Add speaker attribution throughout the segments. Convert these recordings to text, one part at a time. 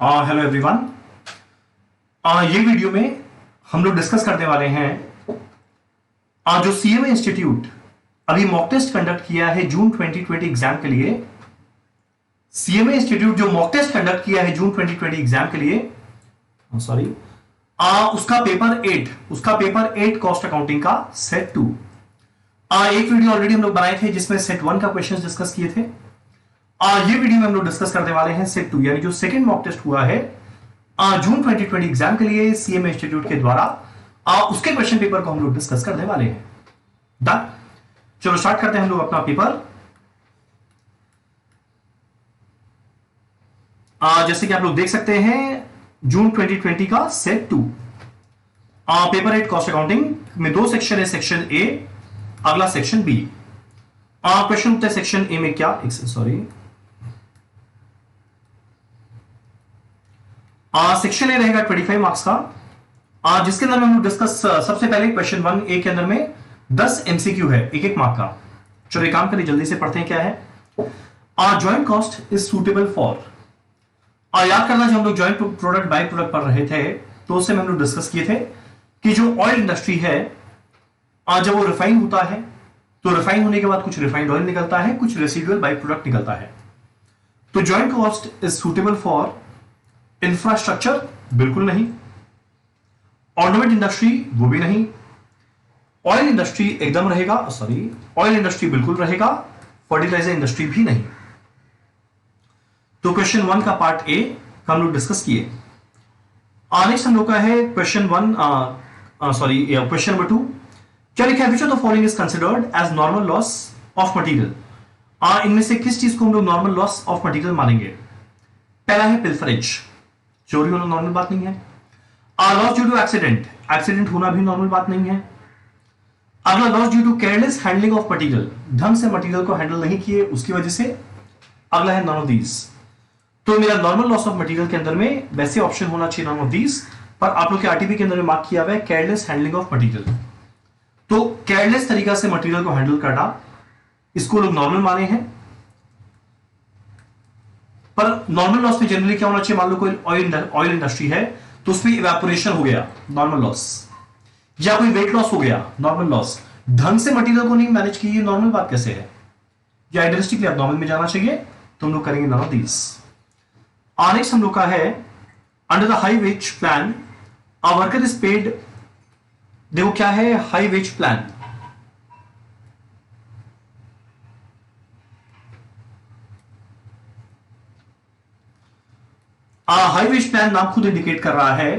Speaker 1: Hello everyone. ये video में हम लोग डिस्कस करने वाले हैं जो सीएमए इंस्टीट्यूट अभी मॉक टेस्ट कंडक्ट किया है जून 2020 एग्जाम के लिए। सीएमए इंस्टीट्यूट जो मॉक टेस्ट कंडक्ट किया है जून 2020 एग्जाम के लिए, सॉरी, उसका पेपर 8 कॉस्ट अकाउंटिंग का सेट 2। एक वीडियो ऑलरेडी हम लोग बनाए थे जिसमें सेट 1 का क्वेश्चंस डिस्कस किए थे। ये वीडियो में हम लोग डिस्कस करने वाले हैं सेट 2, यानी जो सेकंड मॉक टेस्ट हुआ है जून 2020 एग्जाम के लिए सीएमए इंस्टीट्यूट के द्वारा, उसके क्वेश्चन पेपर को हम लोग डिस्कस करने वाले हैं। डन, चलो स्टार्ट करते हैं हम लोग अपना पेपर। जैसे कि आप लोग देख सकते हैं जून 2020 का सेट 2, पेपर 8 कॉस्ट अकाउंटिंग में 2 सेक्शन है, सेक्शन ए, अगला सेक्शन बी। क्वेश्चन होता है सेक्शन ए में क्या, सेक्शन ए रहेगा 25 मार्क्स का, जिसके अंदर में हम डिस्कस सबसे पहले क्वेश्चन 1 ए के अंदर में 10 एमसीक्यू है, एक मार्क का। चलो एक काम करिए, जल्दी से पढ़ते हैं क्या है। Joint cost is suitable for, याद करना, जब हम लोग जॉइंट प्रोडक्ट बाय प्रोडक्ट पढ़ रहे थे तो उससे हम लोग डिस्कस किए थे कि जो ऑयल इंडस्ट्री है, जब वो रिफाइन होता है तो रिफाइन होने के बाद कुछ रिफाइंड ऑयल निकलता है, कुछ रेसिडुअल बाय प्रोडक्ट निकलता है। तो joint cost is suitable for infrastructure, बिल्कुल नहीं। ऑर्नामेंट इंडस्ट्री, वो भी नहीं। ऑयल इंडस्ट्री एकदम रहेगा, ऑयल इंडस्ट्री बिल्कुल रहेगा, फर्टिलाइजर इंडस्ट्री भी नहीं। तो क्वेश्चन 1 का पार्ट ए हम लोग डिस्कस किए। नेक्स्ट हम लोग का है क्वेश्चन 1, क्वेश्चन नंबर 2, क्या लिखा है, which of the following is considered as normal loss of material. इनमें से किस चीज को हम लोग नॉर्मल लॉस ऑफ मटेरियल मानेंगे। पहला है पिल्फरेज, चोरी होना नॉर्मल बात नहीं है। Loss due to accident, accident होना भी नॉर्मल बात नहीं है। अगला loss due to careless handling of material, ढंग से मटेरियल को हैंडल नहीं किए उसकी वजह से। अगला है नॉन ऑफ दीज। तो मेरा नॉर्मल लॉस ऑफ मटेरियल के अंदर में वैसे ऑप्शन होना चाहिए नॉन ऑफ दीज, पर आप लोग के आरटीपी के अंदर में मार्क किया हुआ है केयरलेस हैंडलिंग ऑफ मटेरियल। तो केयरलेस तरीका से मटेरियल को हैंडल करना, इसको लोग नॉर्मल माने हैं। पर नॉर्मल लॉस में जनरली क्या होना चाहिए, मान लो कोई ऑयल इंडस्ट्री है तो उसमें इवेपोरेशन हो गया, नॉर्मल लॉस, या कोई वेट लॉस हो गया, नॉर्मल लॉस। ढंग से मटेरियल को नहीं मैनेज की, नॉर्मल बात कैसे है, या आइडियलिस्टिकली आप नॉर्मल में जाना चाहिए, तो हम लोग करेंगे नॉन ऑफ दीस। नेक्स्ट हम लोग का है under the high wage plan a worker is paid. देखो क्या है high wage plan, high wage plan नाम खुद इंडिकेट कर रहा है,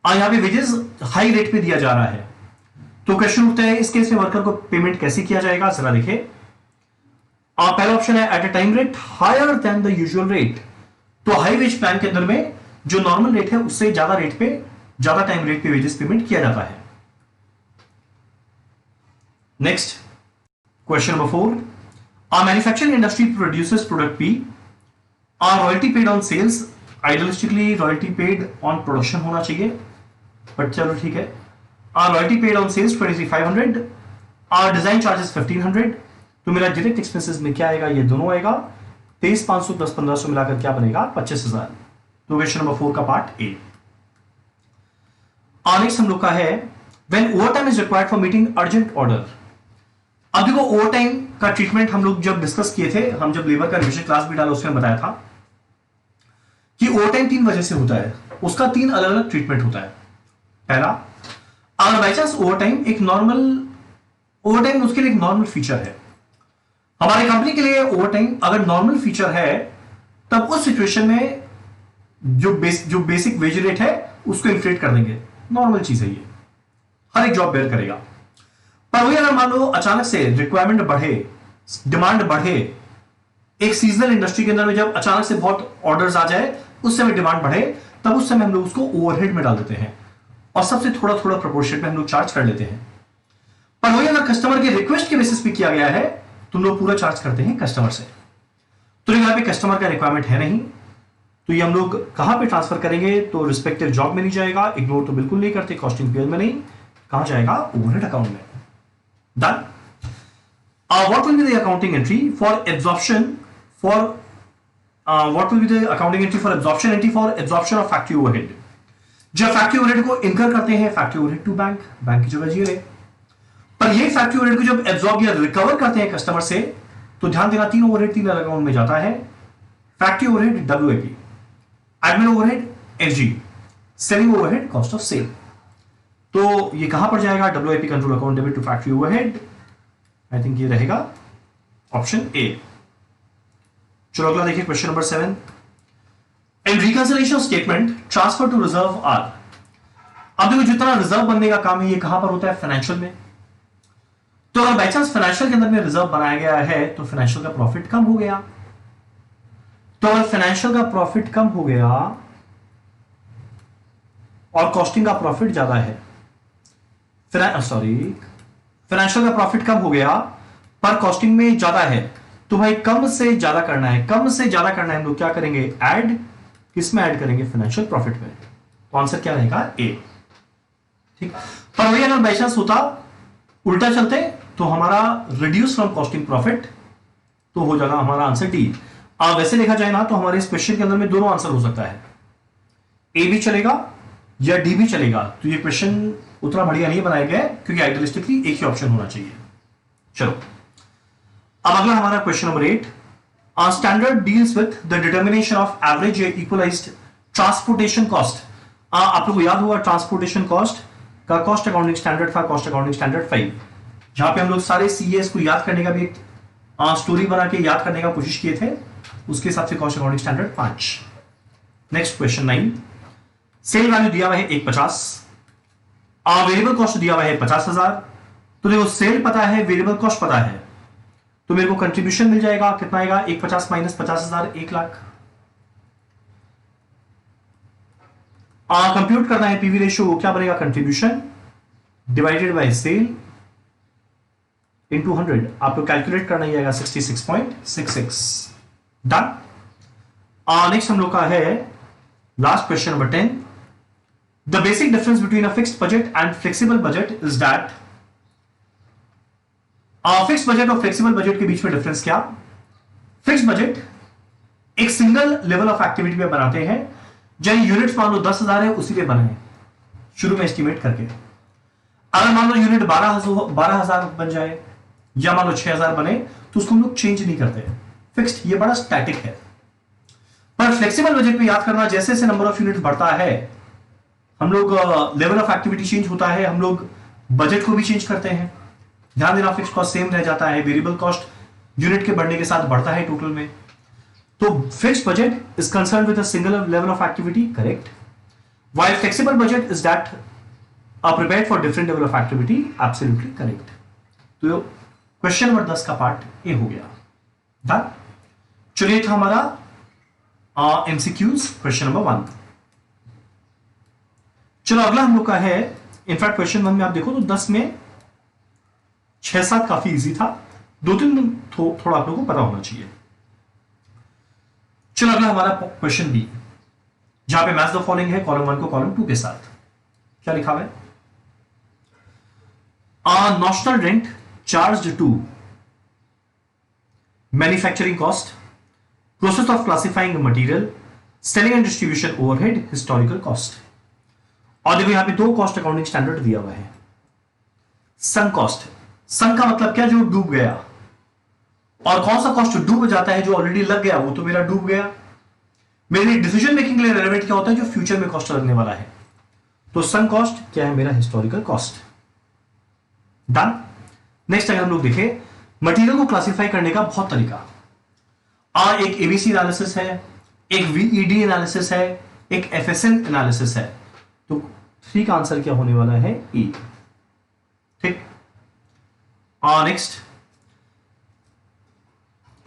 Speaker 1: यहां पे वेजेस हाई रेट पे दिया जा रहा है। तो क्वेश्चन उठता है इस केस में वर्कर को पेमेंट कैसे किया जाएगा, जरा देखिए। पहला ऑप्शन है at a time rate higher than the usual rate. तो हाई वेज प्लान के अंदर में जो नॉर्मल रेट है उससे ज्यादा रेट पे, ज्यादा टाइम रेट पे वेजेस पेमेंट किया जाता है। Next question number 4, manufacturing industry produces product P, royalty paid on sales. Idealistically royalty paid on production होना चाहिए, बट चलो ठीक है। Royalty paid on sales 23,500, design charges 1,500। तो मेरा डायरेक्ट एक्सपेंसेस में क्या आएगा, ये दोनों आएगा, 23,500 10 1,500 मिलाकर क्या बनेगा 25,000। तो क्वेश्चन नंबर 4 का पार्ट ए। नेक्स्ट हम लोग का है when overtime is required for meeting urgent order. अब देखो ओवरटाइम का ट्रीटमेंट हम लोग जब डिस्कस किए थे, हम जब लेबर का रिविजन क्लास भी डाला उसमें बताया था कि ओवरटाइम 3 वजह से होता है, उसका 3 अलग अलग ट्रीटमेंट होता है। पहला, अगर बाई चांस ओवरटाइम उसके लिए एक नॉर्मल फीचर है, हमारी कंपनी के लिए ओवरटाइम अगर नॉर्मल फीचर है, तब उस सिचुएशन में जो बेसिक वेज रेट है उसको इन्फ्लेट कर देंगे, नॉर्मल चीज है, ये हर एक जॉब बेयर करेगा। पर वही अगर मान लो अचानक से रिक्वायरमेंट बढ़े, डिमांड बढ़े, एक सीजनल इंडस्ट्री के अंदर में जब अचानक से बहुत ऑर्डर्स आ जाए, उस समय डिमांड बढ़े, तब उस समय हम लोग उसको ओवरहेड में डाल देते हैं और सबसे थोड़ा थोड़ा प्रोपोर्शन में हम लोग चार्ज कर लेते हैं। पर वही अगर कस्टमर के रिक्वेस्ट के बेसिस पे किया गया है, तुम लोग पूरा चार्ज करते हैं कस्टमर से। तो यहाँ पे कस्टमर का रिक्वायरमेंट है नहीं, तो ये हम लोग कहां पे ट्रांसफर करेंगे, तो रिस्पेक्टिव जॉब में नहीं जाएगा, इग्नोर तो बिल्कुल नहीं करते, कॉस्टिंग पीरियड में नहीं, कहां जाएगा ओवरहेड अकाउंट में। Done. What will be the accounting entry for absorption for what will be the accounting entry for absorption? Entry for absorption of factory overhead. जब फैक्ट्री ओवरहेड को इनकर करते हैं, factory overhead to bank, bank की जगह zero, पर ये factory overhead को जब एब्जॉर्ब या रिकवर करते हैं कस्टमर से, तो ध्यान देना तीन ओवरहेड तीन अलग अकाउंट में जाता है। Factory overhead WAP, admin overhead FG, selling overhead cost of sale. तो ये कहां पर जाएगा? WAP control account debit to factory overhead. I think ये रहेगा ऑप्शन ए। चलो अगला देखिए question number 7। In reconciliation statement transfer to reserve R. अब देखो जितना रिजर्व बनने का काम है ये कहां पर होता है? फाइनेंशियल में। तो अगर बाई चांस फाइनेंशियल के अंदर में रिजर्व बनाया गया है तो फाइनेंशियल का प्रॉफिट कम हो गया। तो अगर फाइनेंशियल का प्रॉफिट कम हो गया और कॉस्टिंग का प्रॉफिट ज्यादा है, फाइनेंशियल का प्रॉफिट कम हो गया पर कॉस्टिंग में ज्यादा है, तो भाई कम से ज्यादा करना है। कम से ज्यादा करना है हम लोग क्या करेंगे? ऐड किसमें ऐड करेंगे? फाइनेंशियल प्रॉफिट में। तो आंसर क्या रहेगा? ए। ठीक। पर वही अगर बाई चांस होता उल्टा चलते तो हमारा रिड्यूस फ्रॉम कॉस्टिंग प्रॉफिट, तो हो जाएगा हमारा आंसर डी। वैसे देखा जाए ना तो हमारे इस क्वेश्चन के अंदर में दोनों आंसर हो सकता है, ए भी चलेगा या डी भी चलेगा। तो ये क्वेश्चन उतना बढ़िया नहीं बनाया गया है क्योंकि आइडियलिस्टिकली एक ही ऑप्शन होना चाहिए। चलो अब अगला हमारा question number 8। Standard deals with the determination of average equalised transportation cost. आप लोगों को याद होगा ट्रांसपोर्टेशन कॉस्ट का कॉस्ट अकाउंटिंग स्टैंडर्ड था कॉस्ट अकाउंटिंग स्टैंडर्ड 5, जहां पे हम लोग सारे सीएस को याद करने का भी एक स्टोरी बना के याद करने का कोशिश किए थे। उसके हिसाब से cost accounting standard 5। Next question 9। Sale value दिया हुआ है 150, वेरिएबल कॉस्ट दिया हुआ है 50,000। तो देखो सेल पता है, वेरिएबल कॉस्ट पता है, तो मेरे को कंट्रीब्यूशन मिल जाएगा। कितना आएगा? 150 माइनस 50,000, 1 लाख। कंप्यूट करना है पीवी रेशियो, क्या बनेगा? Contribution divided by sale into 100। आपको कैलकुलेट करना ही आएगा 66.66। डन। नेक्स्ट हम लोग का है last question number 10। The basic difference between a fixed budget and flexible budget is that. Fixed budget और फ्लेक्सिबल बजट के बीच में डिफरेंस क्या? फिक्स्ड बजट एक सिंगल लेवल ऑफ एक्टिविटी पे बनाते हैं, जब यूनिट्स मान लो 10,000 है उसी पे बनाए शुरू में एस्टिमेट करके। अगर मान लो यूनिट 12,000 बन जाए या मान लो 6,000 बने तो उसको हम लोग चेंज नहीं करते। फिक्स्ड ये बड़ा स्टैटिक है। पर फ्लेक्सिबल बजट में याद करना, जैसे जैसे नंबर ऑफ यूनिट बढ़ता है हम लोग लेवल ऑफ एक्टिविटी चेंज होता है, हम लोग बजट को भी चेंज करते हैं। ध्यान देना फिक्स्ड कॉस्ट सेम रह जाता है, वेरिएबल कॉस्ट यूनिट के बढ़ने के साथ बढ़ता है टोटल में। तो fixed budget is concern with a single level of activity, correct. While flexible budget is that prepared for different level of activity, absolutely correct. तो क्वेश्चन नंबर 10 का पार्ट ए हो गया। डन। चलिए था हमारा एमसीक्यूज क्वेश्चन नंबर 1। चलो अगला हम लोग का है, इनफैक्ट क्वेश्चन 1 में आप देखो तो 10 में 6-7 काफी इजी था, 2-3 थोड़ा आप लोगों को पता होना चाहिए। चलो अगला हमारा क्वेश्चन बी, जहां पे मैच द फॉलोइंग है, कॉलम 1 को कॉलम 2 के साथ। क्या लिखा हुआ है? Notional rent charged to manufacturing cost, process of classifying material, selling and distribution overhead, historical cost. और देखो यहां पे 2 कॉस्ट अकाउंटिंग स्टैंडर्ड दिया हुआ है। संक कॉस्ट, संक का मतलब क्या? जो डूब गया। और कौन सा कॉस्ट डूब जाता है? जो ऑलरेडी लग गया वो तो मेरा डूब गया। मेरी डिसीजन मेकिंग के लिए रेलेवेंट क्या होता है? जो फ्यूचर में कॉस्ट लगने वाला है। तो संक कॉस्ट क्या है? मेरा हिस्टोरिकल कॉस्ट। डन। नेक्स्ट अगर हम लोग देखें, मटेरियल को क्लासिफाई करने का बहुत तरीका। एक एबीसी एनालिसिस है, एक वीईडी एनालिसिस है, एक एफएसएन एनालिसिस है। तो 3 का आंसर क्या होने वाला है? ई। ठीक। नेक्स्ट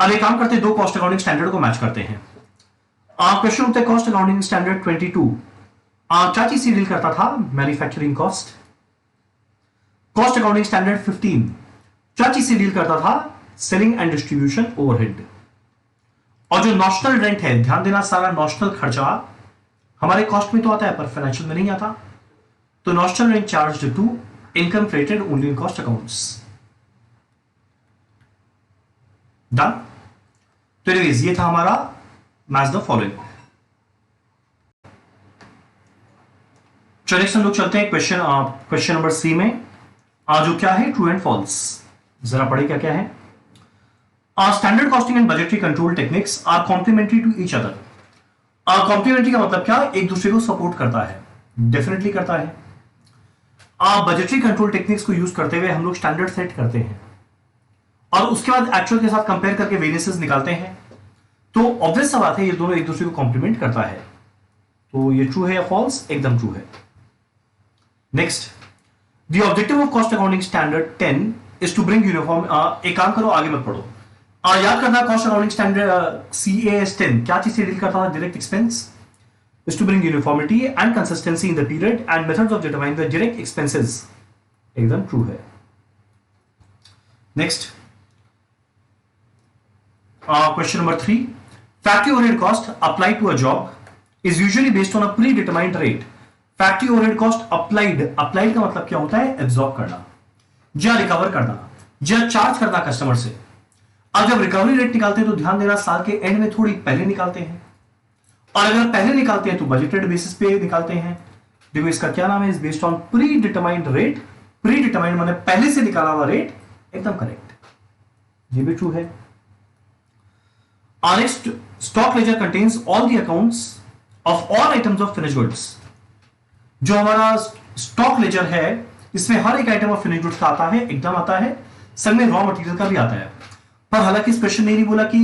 Speaker 1: अब एक काम करते हैं, 2 कॉस्ट अकाउंटिंग स्टैंडर्ड को मैच करते हैं। क्वेश्चन होता है कॉस्ट अकाउंटिंग स्टैंडर्ड 22 क्या चीज से डील करता था? Manufacturing cost. Cost accounting standard 15 क्या चीज से डील करता था? Selling and distribution overhead. और जो नॉशनल रेंट है, ध्यान देना सारा नॉशनल खर्चा हमारे कॉस्ट में तो आता है पर फाइनेंशियल में नहीं आता। तो notional rent charged to income credited only in cost accounts. Done. तो एनीवेज ये था हमारा मैच द फॉलोइंग। चलिए हम लोग चलते हैं क्वेश्चन नंबर सी में। जो क्या है ट्रू एंड फॉल्स, जरा पढ़े क्या क्या है। Standard costing and budgetary control techniques are complementary to each other. Complementary का मतलब क्या, एक दूसरे को सपोर्ट करता है, डेफिनेटली करता है। बजटरी कंट्रोल टेक्निक्स को यूज करते हुए हम लोग स्टैंडर्ड सेट करते हैं और उसके बाद एक्चुअल के साथ कंपेयर करके वेरिएंसेस निकालते हैं। तो ऑब्वियस सा बात है, ये दोनों एक दूसरे को कॉम्प्लीमेंट करता है। तो ये ट्रू है या फॉल्स, एकदम ट्रू है। Next, the objective of cost accounting standard 10 is to bring uniform. एक काम करो, आगे मत पढ़ो। याद करना, कॉस्ट अकाउंटिंग स्टैंडर्ड CAS 10 क्या चीज से डील करता था, direct expense. is to bring uniformity and consistency in the period and methods of determining the direct expenses, एकदम ट्रू है। Next, question number 3, factory overhead cost applied to a job is usually based on a predetermined rate. Factory overhead cost applied का मतलब क्या होता है, absorb करना या recover करना या चार्ज करना कस्टमर से। अब जब रिकवरी रेट निकालते हैं तो ध्यान देना, साल के एंड में थोड़ी पहले निकालते हैं, और अगर पहले निकालते हैं तो बजटेड बेसिस पे निकालते हैं। देखो इसका क्या नाम है, is based on pre determined rate. Pre determined माने पहले से निकाला हुआ रेट, एकदम करेक्ट, ये भी ट्रू है। Next, stock ledger contains all the accounts of all items of finish goods. जो हमारा स्टॉक लेजर है, इसमें हर एक आइटम ऑफ फिनिश गुड्स का आता है, एकदम आता है। संग में रॉ मटेरियल का भी आता है, पर हालांकि इस क्वेश्चन ने नहीं बोला कि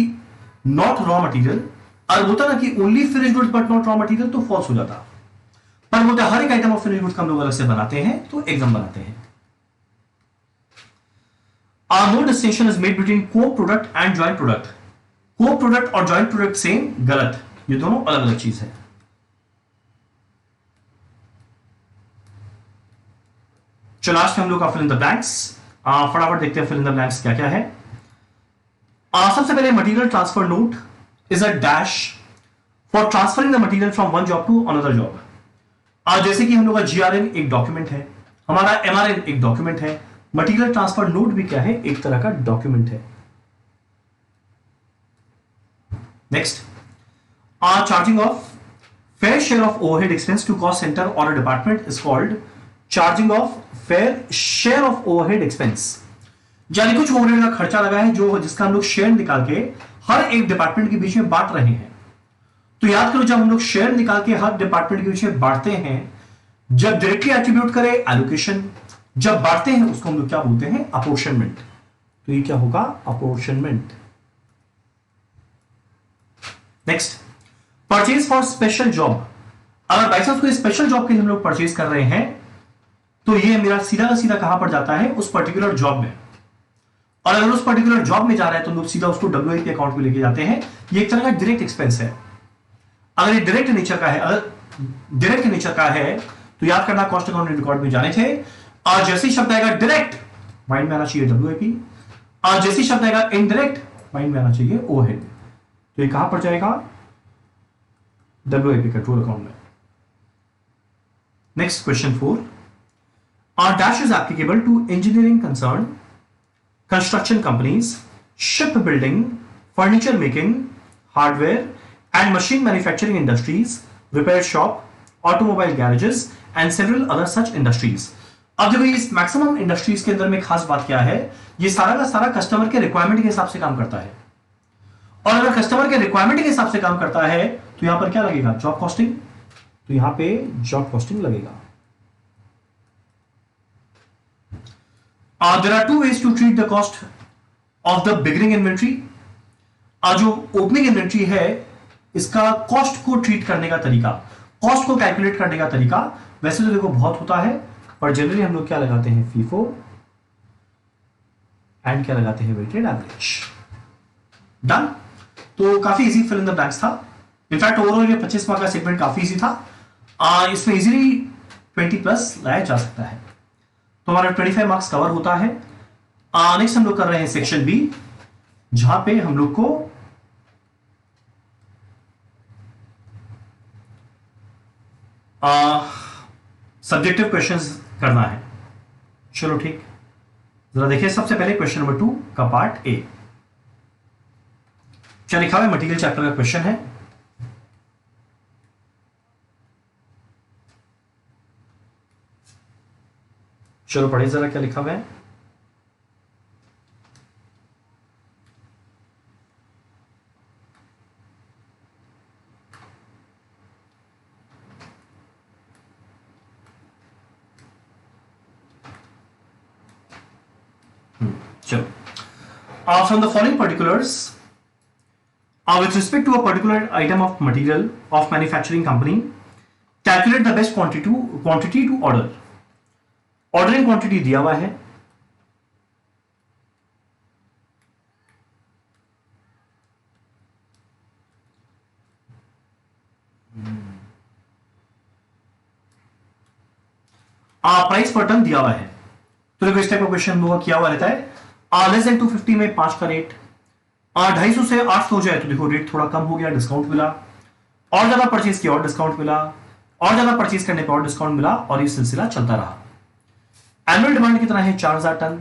Speaker 1: नॉट रॉ मटेरियल। और होता ना कि only finish goods but not raw material, तो फॉल्स हो जाता। पर बोलते हर एक आइटम ऑफ फिनिश गुड्स हम लोग अलग से बनाते हैं, तो एकदम बनाते हैं। No distinction is made between co product and joint product. Co product और जॉइंट प्रोडक्ट सेम, गलत, ये दोनों अलग अलग चीज है। चलो लास्ट में हम लोग का फिल इन द ब्लैंक्स, फटाफट देखते हैं फिल इन द ब्लैंक्स क्या क्या है। सबसे पहले material transfer note is a dash for transferring the material from one job to another job। जैसे कि हम लोग का GRN एक डॉक्यूमेंट है, हमारा MRN एक डॉक्यूमेंट है, मटेरियल ट्रांसफर नोट भी क्या है, एक तरह का डॉक्यूमेंट है। Next, charging of fair share of overhead expense to cost centre और a department is called charging of fair share of overhead expense. यानी कुछ ओवरहेड का खर्चा लगा है जो जिसका हम लोग शेयर निकाल के हर एक डिपार्टमेंट के बीच में बांट रहे हैं। तो याद करो, जब हम लोग शेयर निकाल के हर डिपार्टमेंट के बीच में बांटते हैं, जब डायरेक्टली एट्रीब्यूट करें एलोकेशन, जब बांटते हैं उसको हम लोग क्या बोलते हैं, अपोर्शनमेंट। तो ये क्या होगा, apportionment. Next, purchase for special job. अगर बाई चांस कोई स्पेशल जॉब के लिए हम लोग परचेज कर रहे हैं, तो ये मेरा सीधा का सीधा कहां पर जाता है, उस पर्टिकुलर जॉब में। और अगर उस पर्टिकुलर जॉब में जा रहा है तो लोग सीधा उसको WIP अकाउंट में लेके जाते हैं। ये एक तरह का डायरेक्ट एक्सपेंस है। अगर ये डायरेक्ट नेचर का है, तो याद करना कॉस्ट अकाउंटिंग रिकॉर्ड में जाने थे, और जैसे ही शब्द आएगा डायरेक्ट, माइंड में आना चाहिए WIP, और जैसे ही शब्द आएगा इनडायरेक्ट, माइंड में आना चाहिए ओवरहेड। तो ये कहां पर जाएगा, WIP कंट्रोल अकाउंट में। Next, question 4, dash is applicable to engineering concern, construction companies, shipbuilding, furniture making, hardware and machine manufacturing industries, repair shop, automobile garages and several other such industries। अब देखो इस maximum industries के अंदर में खास बात क्या है, ये सारा का सारा कस्टमर के रिक्वायरमेंट के हिसाब से काम करता है। और अगर कस्टमर के रिक्वायरमेंट के हिसाब से काम करता है तो यहां पर क्या लगेगा, जॉब कॉस्टिंग। तो यहां पे जॉब कॉस्टिंग लगेगा। There are two ways to treat the cost of the beginning inventory। जो ओपनिंग इन्वेंट्री है, इसका कॉस्ट को ट्रीट करने का तरीका, कॉस्ट को कैलकुलेट करने का तरीका, वैसे तो देखो बहुत होता है, पर जनरली हम लोग क्या लगाते हैं, FIFO एंड क्या लगाते हैं, वेटेड एवरेज। डन। तो काफी easy fill in the blanks था। इनफैक्ट ओवरऑल ये 25 मार्क का सेगमेंट काफी इजी था। इसमें इजीली 20+ लाया जा सकता है। तो हमारा 25 मार्क्स कवर होता है। नेक्स्ट हम लोग कर रहे हैं सेक्शन बी, जहां पे हम लोग को सब्जेक्टिव क्वेश्चंस करना है। चलो ठीक, जरा देखिए सबसे पहले क्वेश्चन नंबर 2 का पार्ट ए। क्या लिखा हुआ है, मटेरियल चैप्टर का क्वेश्चन है। चलो पढ़े जरा क्या लिखा हुआ है। चलो, from the following particulars, with respect to a particular item of material of manufacturing company, calculate the best quantity to order. Ordering quantity दिया हुआ है, प्राइस पर टन दिया हुआ है। तो देखो इस टाइप का क्वेश्चन होगा किया हुआ रहता है। लेस देन 250 में 5 का रेट, 250 से 800 हो जाए तो देखो रेट थोड़ा कम हो गया, डिस्काउंट मिला, और ज्यादा परचेज किया और डिस्काउंट मिला, और ज्यादा परचेज करने पर और डिस्काउंट मिला, और ये सिलसिला चलता रहा। एनुअल डिमांड कितना है 4000 टन।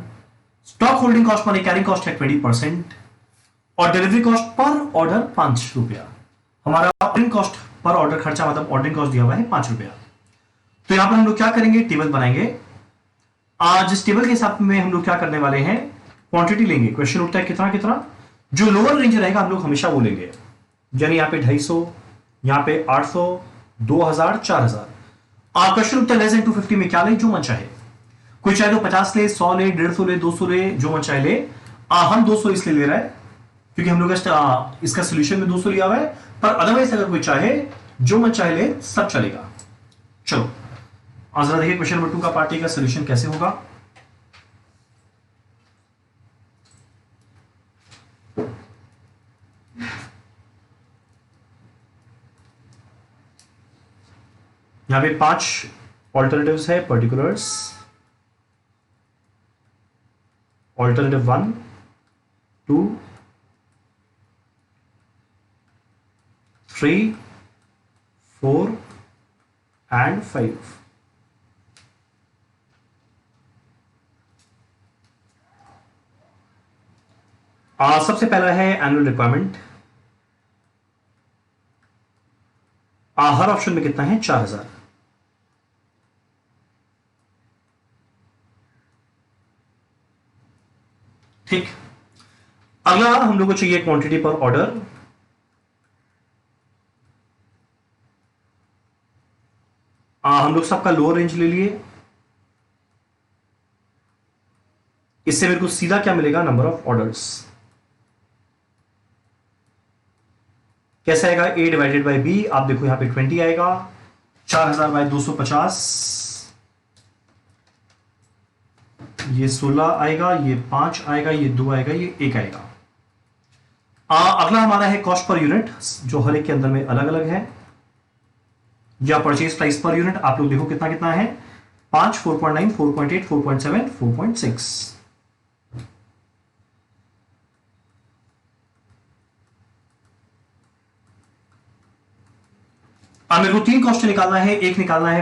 Speaker 1: स्टॉक होल्डिंग कॉस्ट माने कैरिंग कॉस्ट है 20%, और डिलीवरी कॉस्ट पर ऑर्डर 5 रुपया। हमारा ऑर्डरिंग कॉस्ट पर ऑर्डर खर्चा मतलब ऑर्डरिंग कॉस्ट दिया हुआ है 5 रुपया। तो यहां पर हम लोग क्या करेंगे, टेबल बनाएंगे। आज इस टेबल के हिसाब में हम लोग क्या करने वाले हैं, क्वांटिटी लेंगे। क्वेश्चन उठता है कितना कितना, जो लोअर रेंज रहेगा हम लोग हमेशा वो लेंगे। यानी यहाँ पे 250, यहाँ पे 800, 2000, 4000। क्वेश्चन उठता है लेस देन 250 में क्या ले, जो मन चाहे। कोई चाहे तो 50 ले, 100 ले, 150 ले, 200 ले, जो मन चाहे ले। हम 200 इसलिए ले रहा है क्योंकि हम लोग इसका सोल्यूशन में 200 लिया हुआ है, पर अदरवाइज अगर कोई चाहे जो मन चाहे ले, सब चलेगा। चलो आज जरा देखिए क्वेश्चन नंबर 2 का पार्ट ए का सोल्यूशन कैसे होगा। यहां पे 5 ऑल्टरनेटिव्स है, पर्टिकुलर्स। Alternative 1, 2, 3, 4 and 5। सबसे पहला है एनुअल रिक्वायरमेंट। हर ऑप्शन में कितना है 4000। ठीक, अगला हम लोग को चाहिए क्वांटिटी पर ऑर्डर। हम लोग सबका लोअर रेंज ले लिए। इससे मेरे को सीधा क्या मिलेगा, नंबर ऑफ ऑर्डर्स। कैसे आएगा, a डिवाइडेड बाई b। आप देखो यहां पे 20 आएगा, 4000 बाई 250, ये 16 आएगा, ये 5 आएगा, ये 2 आएगा, ये 1 आएगा। अगला हमारा है कॉस्ट पर यूनिट, जो हर एक के अंदर में अलग अलग है, या परचेज प्राइस पर यूनिट। आप लोग देखो कितना कितना है, 5, 4.9, 4.8, 4.7, 4.6। मेरे को 3 कॉस्ट निकालना है। एक निकालना है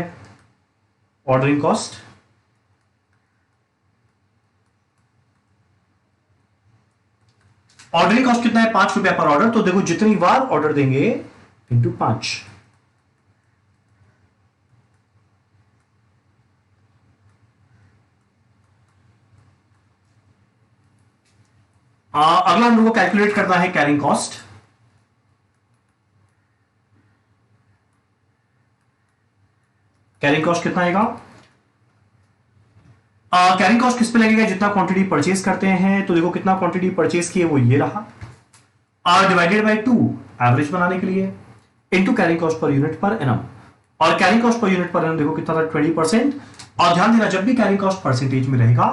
Speaker 1: ऑर्डरिंग कॉस्ट, ऑर्डरिंग कॉस्ट कितना है 5 रुपया पर ऑर्डर। तो देखो जितनी बार ऑर्डर देंगे इंटू 5। अगला हम लोग को कैलकुलेट करना है कैरिंग कॉस्ट। कैरिंग कॉस्ट कितना आएगा, कैरिंग कॉस्ट किस पे लगेगा, जितना क्वांटिटी परचेज करते हैं। तो देखो कितना क्वांटिटी परचेज किए, वो ये रहा, डिवाइडेड बाय 2 एवरेज बनाने के लिए, into carrying cost per unit per annum. और carrying cost per unit per annum देखो कितना था 20%। और ध्यान देना जब भी कैरिंग कॉस्ट परसेंटेज में रहेगा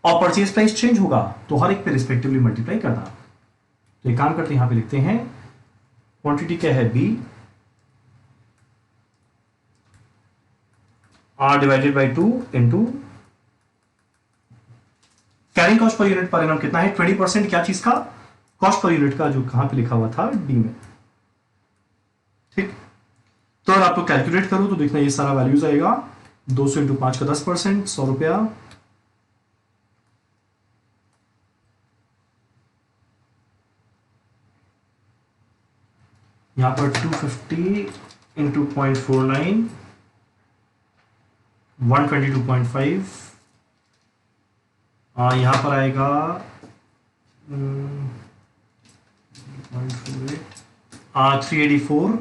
Speaker 1: और परचेज प्राइस चेंज होगा तो हर एक पे रिस्पेक्टिवली मल्टीप्लाई करना। तो एक काम करते हैं, यहां पे लिखते हैं क्वांटिटी क्या है B, R divided by 2 into carrying cost per unit per annum कितना है 20%। क्या चीज का, कॉस्ट पर यूनिट का, जो कहां पे लिखा हुआ था डी में। ठीक, तो अगर आप लोग कैलकुलेट करो तो देखना ये सारा वैल्यूज आएगा। 200 इंटू 5 का 10%, 100 रुपया। यहां पर 250 इंटू 0.49, 122.5, यहां पर आएगा 384,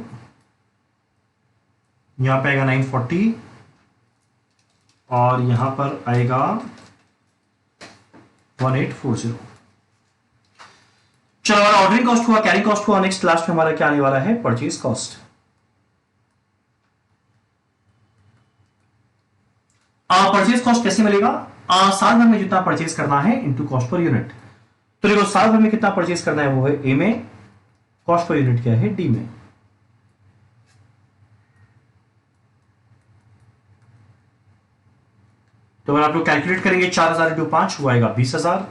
Speaker 1: यहां पे आएगा 940 और यहां पर आएगा 1840। चलो हमारा ऑर्डरिंग कॉस्ट हुआ, कैरिंग कॉस्ट हुआ। नेक्स्ट लास्ट में हमारा क्या आने वाला है? Purchase cost. परचेज कॉस्ट कैसे मिलेगा? साल भर में जितना परचेज करना है इनटू कॉस्ट पर यूनिट। तो देखो साल भर में कितना परचेज करना है वो है ए में, कॉस्ट पर यूनिट क्या है? डी में। तो अगर आप लोग कैलकुलेट करेंगे 4000 इंटू 5 वो आएगा 20,000।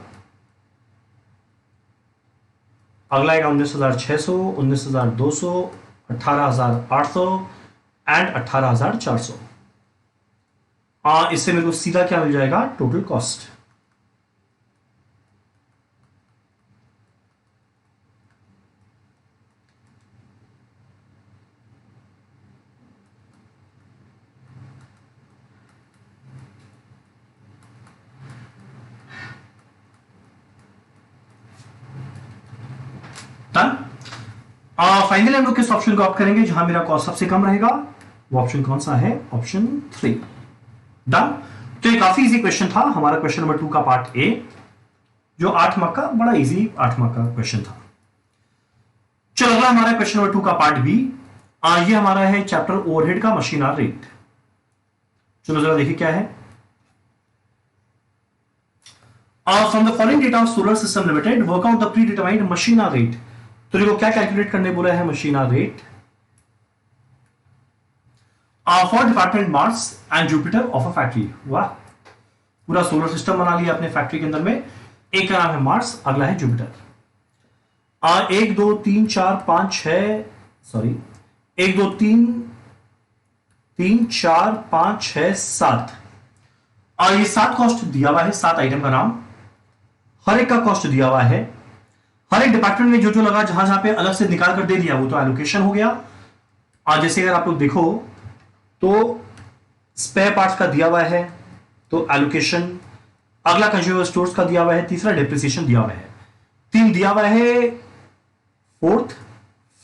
Speaker 1: अगला आएगा 19,600, 19,200, 18,800 एंड 18,400। इससे मेरे को सीधा क्या मिल जाएगा? Total cost. फाइनली हम लोग किस ऑप्शन को ऑप्ट करेंगे जहां मेरा कॉस्ट सबसे कम रहेगा? वो ऑप्शन कौन सा है? ऑप्शन 3। डन। तो ये काफी इजी क्वेश्चन था हमारा, क्वेश्चन नंबर 2 का पार्ट ए, जो 8 मार्क का, बड़ा इजी 8 मार्क का क्वेश्चन था। चलो अगला हमारा क्वेश्चन नंबर 2 का पार्ट बी। ये हमारा है चैप्टर ओवरहेड का, मशीन आवर रेट। चलो जरा देखिए क्या है। From the following data of solar system limited work out the pre determined machine hour rate. तो देखो क्या कैलकुलेट करने बोला है? Machine hour rate for department Mars and Jupiter of a factory. वाह, पूरा सोलर सिस्टम बना लिया अपने फैक्ट्री के अंदर में। एक का नाम है मार्स, अगला है जुपिटर। 1 2 3 4 5 6, सॉरी 1 2 3 3 4 5 6 7, और ये 7 कॉस्ट दिया हुआ है, 7 आइटम का नाम, हर एक का कॉस्ट दिया हुआ है। हर एक डिपार्टमेंट में जो जो लगा, जहां जहां पे अलग से निकाल कर दे दिया वो तो एलोकेशन हो गया। और जैसे अगर आप लोग देखो तो स्पेयर पार्ट्स का दिया हुआ है तो एलोकेशन, अगला कंज्यूमर स्टोर्स का दिया हुआ है, तीसरा डेप्रिसिएशन दिया हुआ है, 3 दिया हुआ है 4th,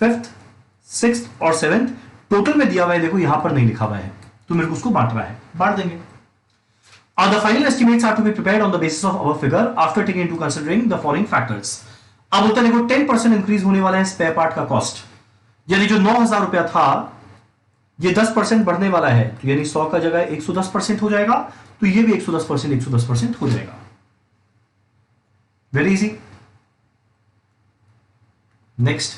Speaker 1: 5th, 6th और 7th। टोटल में दिया हुआ है, देखो यहां पर नहीं लिखा हुआ है, तो मेरे को उसको बांटना है, बांट देंगे। The final estimates are to be prepared on the basis of our figure after taking into considering the following factors। अब होता है देखो 10% इंक्रीज होने वाला है स्पेयर पार्ट का कॉस्ट, यानी जो 9,000 रुपया था ये 10% बढ़ने वाला है, तो यानी 100 का जगह 110% हो जाएगा, तो ये भी 110% हो जाएगा। Very easy. Next,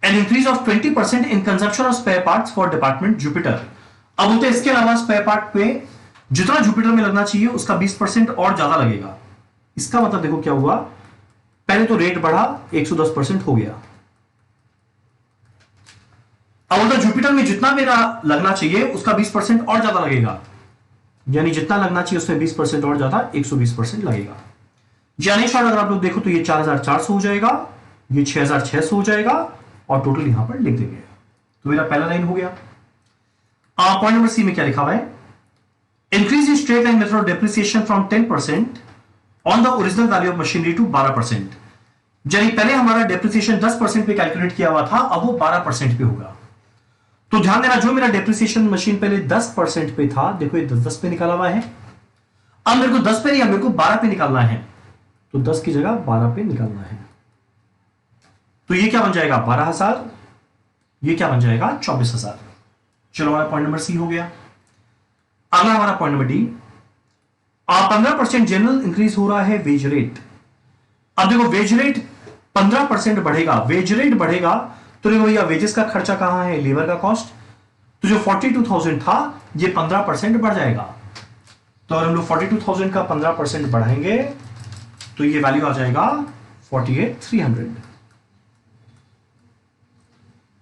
Speaker 1: an increase of 20% in consumption of spare parts for department Jupiter. अब होते इसके अलावा स्पेयर पार्ट पे जितना जुपिटर में लगना चाहिए उसका 20% और ज्यादा लगेगा। इसका मतलब देखो क्या हुआ, पहले तो रेट बढ़ा, 110% हो गया। अब उधर जुपिटर में जितना मेरा लगना चाहिए उसका 20% और ज्यादा लगेगा, यानी जितना लगना चाहिए उसमें 20% और ज्यादा 120% लगेगा। यानी शॉर्ट अगर आप लोग देखो तो ये 4,400 हो जाएगा, ये 6,600 हो जाएगा, और टोटल यहां पर लिख देंगे। तो मेरा पहला लाइन हो गया। पॉइंट नंबर सी में क्या लिखा हुआ है? Increase in straight line method of depreciation from 10% on the original value of machinery to 12%। यानी पहले हमारा डेप्रिसिएशन 10% पे कैलकुलेट किया हुआ था, अब वो 12% पे होगा। तो ध्यान देना, जो मेरा डेप्रिसिएशन मशीन पहले 10% पे था, देखो ये 10 पे निकाला हुआ है। अब मेरे को 10 पे नहीं, अब मेरे को 12 पे निकालना है, तो 10 की जगह 12 पे निकालना है। तो ये क्या बन जाएगा? 12,000। ये क्या बन जाएगा? 24,000। चलो हमारा पॉइंट नंबर सी हो गया। अगला हमारा point number D. 15% general increase हो रहा है वेज रेट। अब देखो वेज रेट 15% बढ़ेगा, वेज रेट बढ़ेगा तो देखो भैया वेजेस का खर्चा कहां है? लेबर का कॉस्ट। तो जो 42,000 था ये 15% बढ़ जाएगा। तो अगर हम लोग 42,000 का 15% बढ़ाएंगे तो ये वैल्यू आ जाएगा 48,300।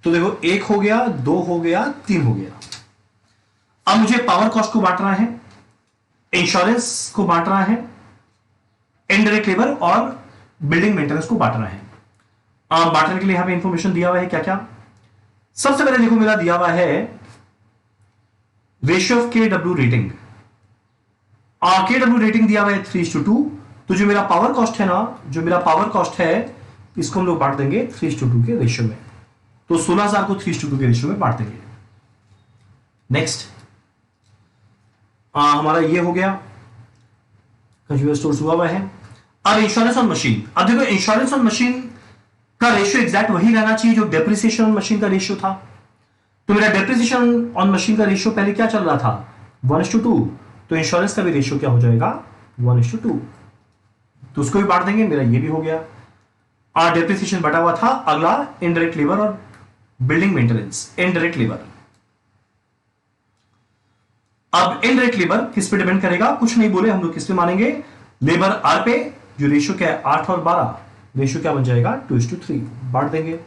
Speaker 1: तो देखो 1 हो गया, 2 हो गया, 3 हो गया। अब मुझे पावर कॉस्ट को बांटना है, इंश्योरेंस को बांटना है, इनडायरेक्ट लेबर और बिल्डिंग मेंटेनेंस को बांटना है। बांटने के लिए यहां पे इंफॉर्मेशन दिया हुआ है क्या क्या। सबसे पहले देखो मेरा दिया हुआ है रेशियो ऑफ के डब्ल्यू रेटिंग। KW रेटिंग दिया हुआ है 3:2। तो जो मेरा पावर कॉस्ट है ना, जो मेरा पावर कॉस्ट है, इसको हम लोग बांट देंगे 3:2 के रेशियो में। तो 16,000 को 3:2 के रेशियो में बांट देंगे। नेक्स्ट हमारा ये हो गया, कंज्यूमर स्टोर्स हुआ है। अब इंश्योरेंस ऑन मशीन। अब देखो इंश्योरेंस ऑन मशीन का रेशियो एग्जैक्ट वही रहना चाहिए जो डेप्रिसिएशन ऑन मशीन का रेशियो था। तो मेरा डेप्रिसिएशन ऑन मशीन का रेशियो पहले क्या चल रहा था, 1:2। तो इंश्योरेंस का भी रेशियो क्या हो जाएगा, 1:2। तो उसको भी बांट देंगे, मेरा ये भी हो गया। और डेप्रिसिएशन बटा हुआ था। अगला इनडायरेक्ट लेबर और बिल्डिंग मेंटेनेंस। इनडायरेक्ट लेबर, अब इनडायरेक्ट लेबर किस पे डिपेंड करेगा, कुछ नहीं बोले हम लोग, किस पे मानेंगे, लेबर आर पे, जो रेशियो क्या है 8 और 12, रेशियो क्या बन जाएगा 2:3, बांट देंगे।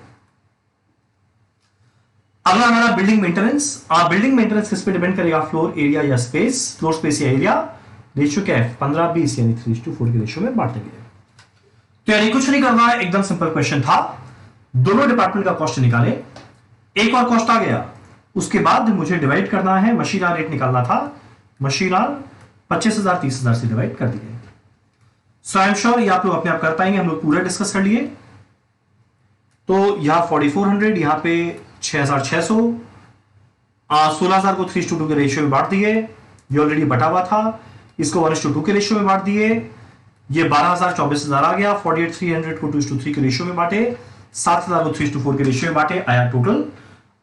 Speaker 1: अगला हमारा बिल्डिंग मेंटेनेंस। बिल्डिंग मेंटेनेंस किस पे डिपेंड करेगा, फ्लोर एरिया या स्पेस, फ्लोर स्पेस या एरिया, रेशियो क्या है 15:20 यानी 3:4 के रेशियो में बांट देंगे। तो यानी कुछ नहीं करना है, एकदम सिंपल क्वेश्चन था। दोनों डिपार्टमेंट का कॉस्ट निकाले, एक और कॉस्ट आ गया, उसके बाद मुझे डिवाइड करना है, मशीन आर रेट निकालना था, मशीन आर 25,000 30,000 से डिवाइड कर दिए। सो आई एम श्योर ये आप लोग अपने आप कर पाएंगे, हम लोग पूरा डिस्कस कर लिए। तो यहां 4400, यहां पे 6600, 16,000 को 3:2 के रेशियो में बांट दिए, ये ऑलरेडी बटा हुआ था, इसको 1:2 के रेशियो में बांट दिए, ये 12,000 24,000 आ गया, 48,300 को 2:3 के रेशियो में बांटे, 7,000 को 3:4 के रेशियो में बांटे, आया टोटल।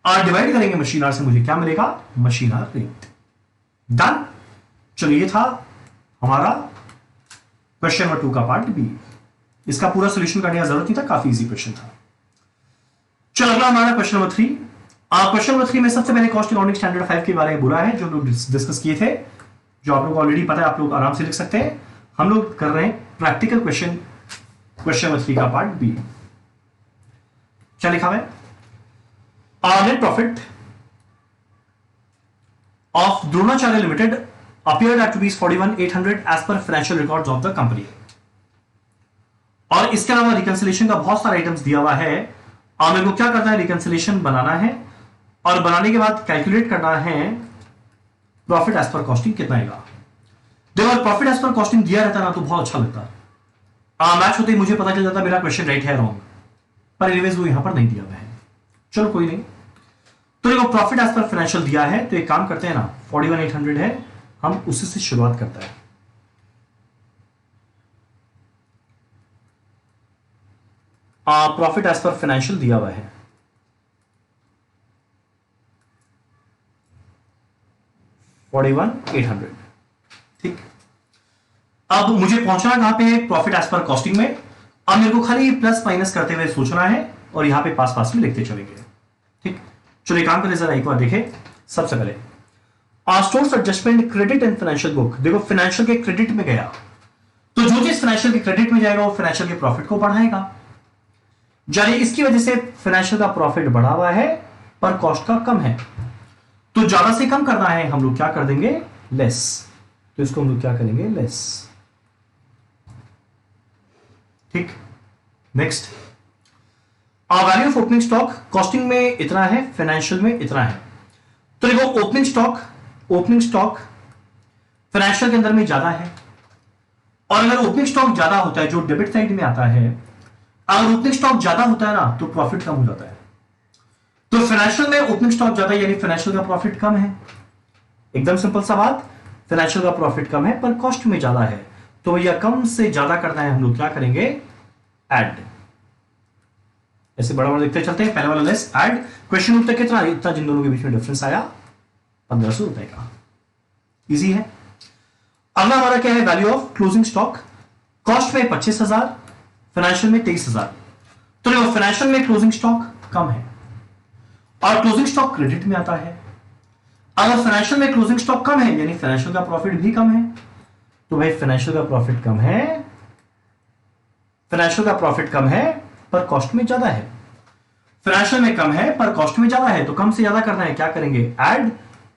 Speaker 1: और डिवाइड करेंगे मशीन आर से, मुझे क्या मिलेगा, मशीन आर रेट। डन। चलिए ये था हमारा क्वेश्चन नंबर 2 का पार्ट बी। इसका पूरा सोल्यूशन करने की जरूरत नहीं था, काफी इजी क्वेश्चन था। चलो अगला हमारा क्वेश्चन नंबर 3। क्वेश्चन नंबर 3 में सबसे पहले कॉस्ट अकाउंटिंग स्टैंडर्ड 5 के बारे में बोला है, जो हम लोग डिस्कस किए थे, जो आप लोग को ऑलरेडी पता है, आप लोग आराम से लिख सकते हैं। हम लोग कर रहे हैं प्रैक्टिकल क्वेश्चन, क्वेश्चन नंबर 3 का पार्ट बी। क्या लिखा है, net profit of Dronacharya limited appeared at rupees 41,800 as per financial records of the company। और इसके अलावा रिकंसिलेशन का बहुत सारे आइटम्स दिया हुआ है, और मेरे को क्या करना है, रिकंसिलेशन बनाना है, और बनाने के बाद कैलकुलेट करना है प्रॉफिट एज पर कॉस्टिंग कितना आएगा। देखो प्रॉफिट एज पर कॉस्टिंग दिया रहता ना तो बहुत अच्छा लगता, मैच होते ही मुझे पता चल जाता मेरा क्वेश्चन राइट है रॉन्ग, पर एनीवेज वो यहां पर नहीं दिया हुआ है। चलो कोई नहीं। तो देखो प्रॉफिट एज पर फाइनेंशियल दिया है, तो एक काम करते हैं ना, 41,800 है, हम उसी से शुरुआत करते हैं। प्रॉफिट एज पर फाइनेंशियल दिया हुआ है, $41,800, ठीक। अब मुझे पहुंचना कहां पे है, प्रॉफिट एज पर कॉस्टिंग में। अब मेरे को खाली प्लस माइनस करते हुए सोचना है, और यहां पे पास पास में लिखते चलेंगे, ठीक। चलिए काम करें, जरा एक बार देखें। सबसे पहले stores adjustment credit and financial book. देखो फाइनेंशियल के क्रेडिट में गया, तो जो चीज फाइनेंशियल के क्रेडिट में जाएगा वो फाइनेंशियल के प्रॉफिट को बढ़ाएगा, यानी इसकी वजह से फाइनेंशियल का प्रॉफिट बढ़ा हुआ है पर कॉस्ट का कम है। तो ज्यादा से कम करना है, हम लोग क्या कर देंगे, लेस। तो इसको हम लोग क्या करेंगे, लेस, ठीक। Next, value of opening stock, costing में इतना है, फाइनेंशियल में इतना है। तो देखो ओपनिंग स्टॉक फाइनेंशियल के अंदर में ज्यादा है, और अगर ओपनिंग स्टॉक ज्यादा होता है, जो डेबिट साइड में आता है, अगर ओपनिंग स्टॉक ज्यादा होता है ना तो प्रॉफिट कम हो जाता है। तो फाइनेंशियल में ओपनिंग स्टॉक ज्यादा यानी फाइनेंशियल का प्रॉफिट कम है, एकदम सिंपल सा बात। फाइनेंशियल का प्रॉफिट कम है पर कॉस्ट में ज्यादा है, तो भैया कम से ज्यादा करना है, हम लोग क्या करेंगे, ऐड। ऐसे बड़ा बड़ा देखते चलते हैं, पहले वाला लेस, ऐड। क्वेश्चन उत्तर कितना, इतना जिन दोनों के बीच में डिफरेंस आया 1,500 रुपए का, इजी है। अगला हमारा क्या है, value of closing stock. Cost में 25,000, फाइनेंशियल में 23,000। तो देखो फाइनेंशियल में क्लोजिंग स्टॉक कम है, और क्लोजिंग स्टॉक क्रेडिट में आता है। अगर फाइनेंशियल में क्लोजिंग स्टॉक कम है यानी फाइनेंशियल का प्रॉफिट भी कम है, तो भाई फाइनेंशियल का प्रॉफिट कम है, फाइनेंशियल का प्रॉफिट कम है पर कॉस्ट में ज्यादा है। फाइनेंशियल में कम है पर कॉस्ट में ज्यादा है, तो कम से ज्यादा करना है, क्या करेंगे, ऐड।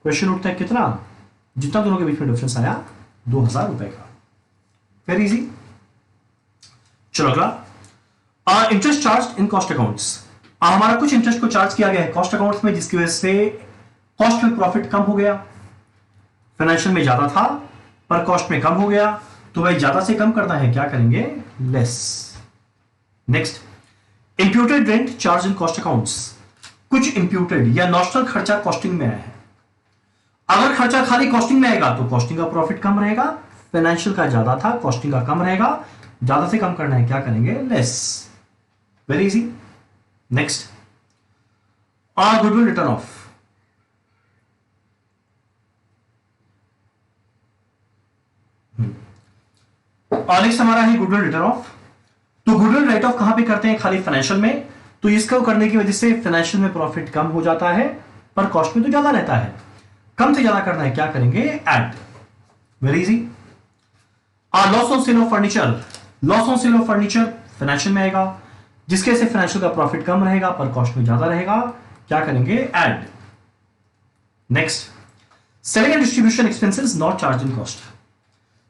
Speaker 1: क्वेश्चन उठता है कितना, जितना दोनों के बीच में डिफरेंस आया 2,000 रुपए का, वेरी इजी। चलो अगला, interest charge in cost accounts. हमारा कुछ इंटरेस्ट को चार्ज किया गया है कॉस्ट अकाउंट्स में, जिसकी वजह से कॉस्ट में प्रॉफिट कम हो गया, फाइनेंशियल में ज्यादा था पर कॉस्ट में कम हो गया, तो भाई ज्यादा से कम करना है, क्या करेंगे, less. Next, imputed rent charge in cost accounts. कुछ इंप्यूटेड या नॉशनल खर्चा कॉस्टिंग में आया है। अगर खर्चा खाली कॉस्टिंग में आएगा तो कॉस्टिंग का प्रॉफिट कम रहेगा, फाइनेंशियल का ज्यादा था, कॉस्टिंग का कम रहेगा, ज्यादा से कम करना है, क्या करेंगे, less. Very easy. Next, goodwill return of. Next हमारा है गुडविल रिटर्न ऑफ। तो गुडविल राइट ऑफ कहां पे करते हैं, खाली फाइनेंशियल में। तो इसको करने की वजह से फाइनेंशियल में प्रॉफिट कम हो जाता है, पर कॉस्ट में तो ज्यादा रहता है। कम से ज्यादा करना है, क्या करेंगे, add. Very easy. Loss on sale of furniture. Loss on sale of furniture financial में आएगा, जिसके से फाइनेंशियल का प्रॉफिट कम रहेगा पर कॉस्ट में ज्यादा रहेगा, क्या करेंगे, add. Next, selling and distribution expenses not charge in cost.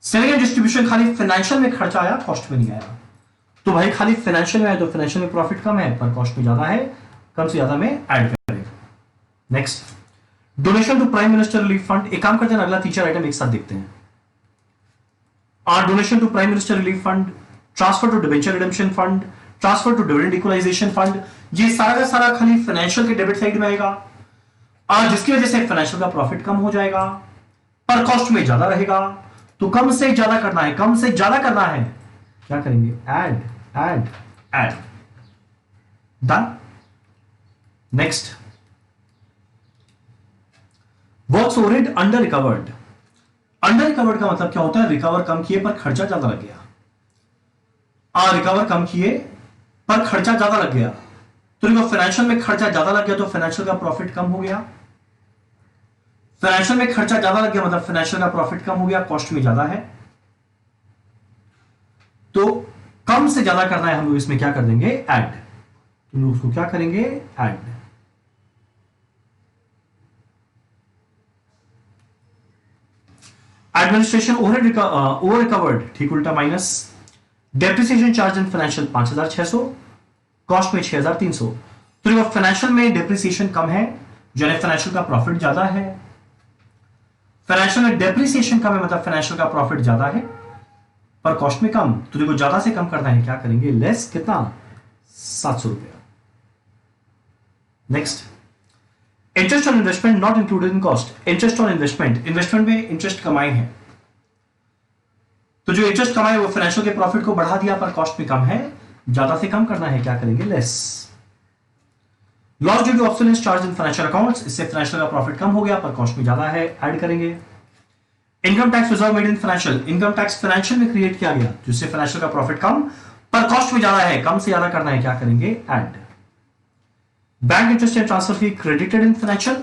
Speaker 1: Selling and distribution खाली फाइनेंशियल में खर्चा आया, कॉस्ट में नहीं आया। तो भाई खाली फाइनेंशियल में आया तो फाइनेंशियल में प्रॉफिट कम है पर कॉस्ट में ज्यादा है, कम से ज्यादा में ऐड करेंगे। Next, donation to prime minister relief fund. एक काम करते हैं, अगला तीसरा आइटम एक साथ देखते हैं। Donation to prime minister relief fund, transfer to debenture redemption fund, transfer to dividend equalisation fund, ये सारा का सारा खाली फाइनेंशियल के डेबिट साइड में आएगा, और जिसकी वजह से फाइनेंशियल का प्रॉफिट कम हो जाएगा पर कॉस्ट में ज्यादा रहेगा। तो कम से ज्यादा करना है, कम से ज्यादा करना है, क्या करेंगे, add add add. Done. Next, works overhead under recovered. Under recovered का मतलब क्या होता है, रिकवर कम किए पर खर्चा ज्यादा लग गया। रिकवर कम किए पर खर्चा ज्यादा लग गया, तो देखो फाइनेंशियल में खर्चा ज्यादा लग गया तो फाइनेंशियल का प्रॉफिट कम हो गया। फाइनेंशियल में खर्चा ज्यादा लग गया मतलब फाइनेंशियल का प्रॉफिट कम हो गया, कॉस्ट में ज्यादा है। तो कम से ज्यादा करना है, हम लोग इसमें क्या कर देंगे, ऐड। तो लोग उसको क्या करेंगे, ऐड। एडमिनिस्ट्रेशन ओवर रिकवर्ड, ठीक उल्टा minus. Depreciation charge in financial 5600, cost में 6300। तो देखो फाइनेंशियल में डेप्रिसिएशन कम है, जो है फाइनेंशियल का प्रॉफिट ज्यादा है। फाइनेंशियल में डेप्रिसिएशन कम है मतलब फाइनेंशियल का प्रॉफिट ज्यादा है पर कॉस्ट में कम। तो देखो ज्यादा से कम करना है, क्या करेंगे, लेस। कितना, 700 रुपया। Next, interest on investment not included in cost. Interest on investment, investment में इंटरेस्ट कमाए हैं, तो जो इंटरेस्ट कमाए वो फाइनेंशियल के प्रॉफिट को बढ़ा दिया पर कॉस्ट में कम है, ज्यादा से कम करना है, क्या करेंगे, less. Loss due to obsolescence charge in financial accounts, इससे फाइनेंशियल का प्रॉफिट कम हो गया पर कॉस्ट में ज्यादा है, ऐड करेंगे। Income tax reserve made in financial, income tax financial में क्रिएट किया गया जिससे फाइनेंशियल का प्रॉफिट कम पर कॉस्ट में ज्यादा है, कम से ज्यादा करना है, क्या करेंगे, add. Bank interest and transfer fee credited in financial,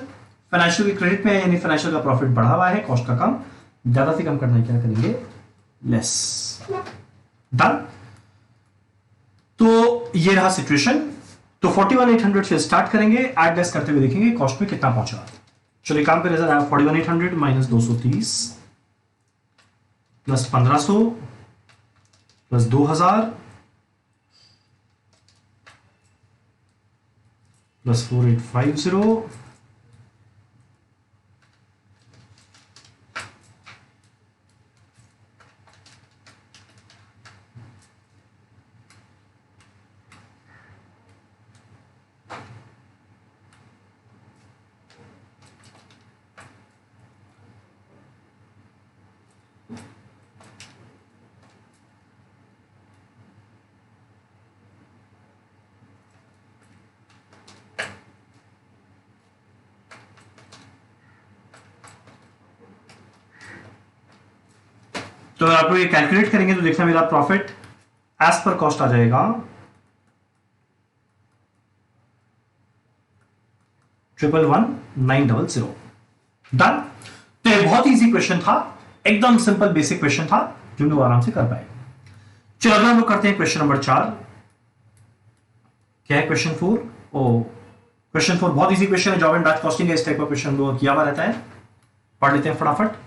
Speaker 1: financial की क्रेडिट में यानी फाइनेंशियल का प्रॉफिट बढ़ा हुआ है, कॉस्ट का कम, ज्यादा से कम करना है, क्या करेंगे, लेस। डन। तो ये रहा सिचुएशन। तो 41,800 से स्टार्ट करेंगे, ऐड लेस करते हुए देखेंगे कॉस्ट में कितना पहुंचा। चलिए काम पे नजर आया, 41,800 माइनस 230 प्लस 1500 प्लस 2000 प्लस 4850 तो अगर आप लोग ये कैलकुलेट करेंगे तो देखना मेरा प्रॉफिट एज पर कॉस्ट आ जाएगा 111,900। डन। तो ये बहुत इजी क्वेश्चन था, एकदम सिंपल बेसिक क्वेश्चन था जो लोग आराम से कर पाए। चलो अगला हम लोग करते हैं क्वेश्चन नंबर 4। क्या है क्वेश्चन 4? ओ क्वेश्चन 4 बहुत इजी क्वेश्चन है, जॉब एंड बैच कॉस्टिंग है, इस टाइप का क्वेश्चन लोग किया हुआ रहता है, पढ़ लेते हैं फटाफट।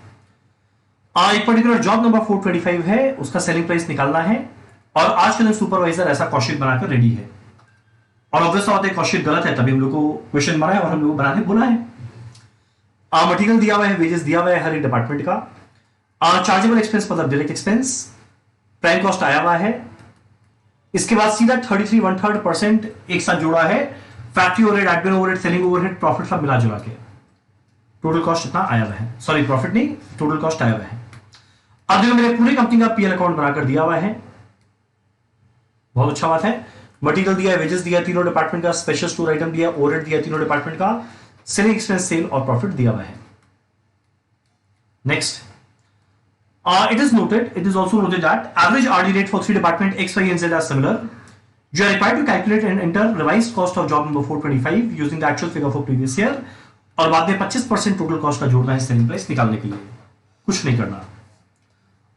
Speaker 1: एक पर्टिकुलर जॉब नंबर 425 है, उसका सेलिंग प्राइस निकालना है और आज के दिन सुपरवाइजर ऐसा कॉस्टशीट बनाकर रेडी है। और ऑब्वियस बात है कॉस्टशीट गलत है तभी हम लोग को क्वेश्चन बना है और हम लोग बनाने बोला है। मटेरियल दिया हुआ है, वेजेस दिया हुआ है हर एक डिपार्टमेंट का, चार्जेबल एक्सपेंस मतलब डायरेक्ट एक्सपेंस, प्राइम कॉस्ट आया हुआ है। इसके बाद सीधा 33 1/3% एक साथ जोड़ा है, factory overhead, admin overhead, selling overhead, profit सब मिला जुला के टोटल कॉस्ट इतना आया हुआ है। सॉरी प्रॉफिट नहीं, टोटल कॉस्ट आया हुआ है। अब देखो मेरे पूरी कंपनी का पीएल अकाउंट बनाकर दिया हुआ है, बहुत अच्छा बात है। मटेरियल दिया है, वेजेस दिया है तीनों डिपार्टमेंट का, स्पेशल स्टोर आइटम दिया, ओवरहेड दिया तीनों डिपार्टमेंट का, सेलिंग एक्सपेंस, सेल और प्रॉफिट दिया हुआ है। Next, it is also noted that average RD rate for three department X, Y, and Z are similar. You are required to calculate and enter revised cost of job number 425 using the actual figure for previous year. और बाद में 25% total cost का जोड़ना है selling price निकालने के लिए, कुछ नहीं करना।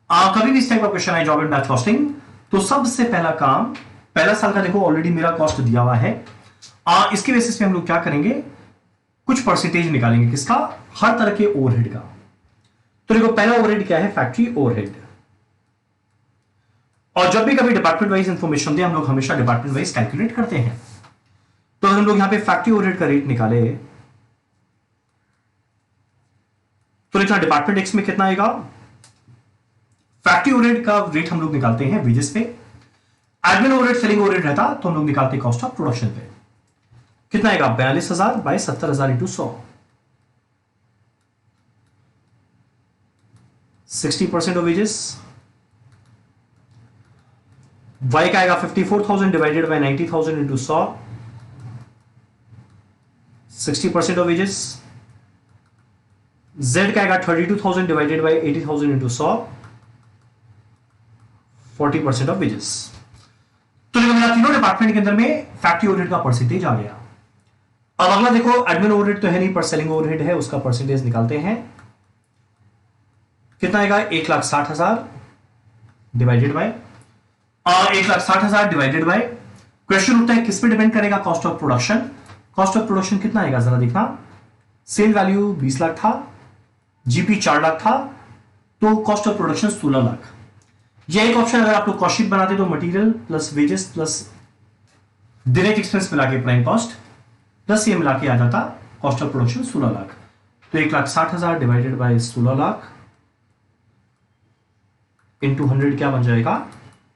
Speaker 1: कभी भी इस टाइप का क्वेश्चन है जॉब एंड बैच कॉस्टिंग, तो सबसे पहला काम, पहला साल का देखो ऑलरेडी मेरा कॉस्ट दिया हुआ है, इसके बेसिस पे हम लोग क्या करेंगे, कुछ परसेंटेज निकालेंगे किसका, हर तरह के ओवरहेड का। तो देखो पहला ओवरहेड क्या है, फैक्ट्री ओवरहेड। और जब भी कभी डिपार्टमेंट वाइज इंफॉर्मेशन दे, हम लोग हमेशा डिपार्टमेंट वाइज कैलकुलेट करते हैं। तो अगर हम लोग यहां पे फैक्ट्री ओवरहेड का रेट निकाले तो लिखना डिपार्टमेंट एक्स में कितना आएगा, फैक्ट्री ओवरहेड का रेट हम लोग निकालते हैं वेजेस पे, एडमिन ओवरहेड, सेलिंग ओवरहेड रहता तो हम लोग निकालते कॉस्ट ऑफ प्रोडक्शन पे। कितना आएगा, 42,000 by 70,000 into 100, 60% of wages. Y का आएगा 54,000 divided by 90,000 into 100, 60% of wages. Z का आएगा 32,000 divided by 80,000 into 100, 40% of wages. तो देखो मेरा तीनों डिपार्टमेंट के अंदर में फैक्ट्री ओवरहेड का परसेंटेज आ गया। अब अगला देखो, एडमिन ओवरहेड तो है नहीं पर सेलिंग ओवरहेड है, उसका परसेंटेज निकालते हैं। कितना आएगा, 1,60,000 divided by 1,60,000 divided by, question उठता है किस पे डिपेंड करेगा, cost of production. Cost of production कितना आएगा जरा देखना, सेल वैल्यू 20 लाख था, जीपी 4 लाख था, तो कॉस्ट ऑफ प्रोडक्शन 16 लाख। यह एक ऑप्शन अगर आप लोग कॉस्ट शीट बनाते तो material plus wages plus direct expense मिला के प्राइम कॉस्ट प्लस ये मिला के आ जाता कॉस्ट ऑफ प्रोडक्शन 16 लाख। तो 1,60,000 डिवाइडेड बाय 16 लाख इंटू 100 क्या बन जाएगा,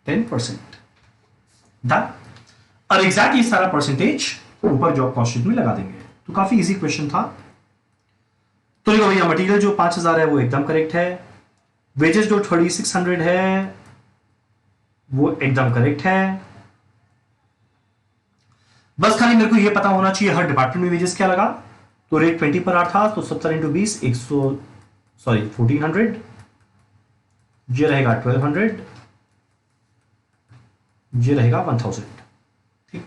Speaker 1: 10%। डन। और एग्जैक्ट ये सारा परसेंटेज ऊपर जॉब कॉस्ट शीट में लगा देंगे। तो काफी इजी क्वेश्चन था। तो देखो भैया, मटेरियल जो 5,000 है वो एकदम करेक्ट है, वेजेस जो 3,600 है वो एकदम करेक्ट है। बस खाली मेरे को ये पता होना चाहिए हर डिपार्टमेंट में वेजेस क्या लगा। तो रेट 20 पर आवर था, तो 70 इंटू 20 1400, ये रहेगा 1200, ये रहेगा 1000। ठीक।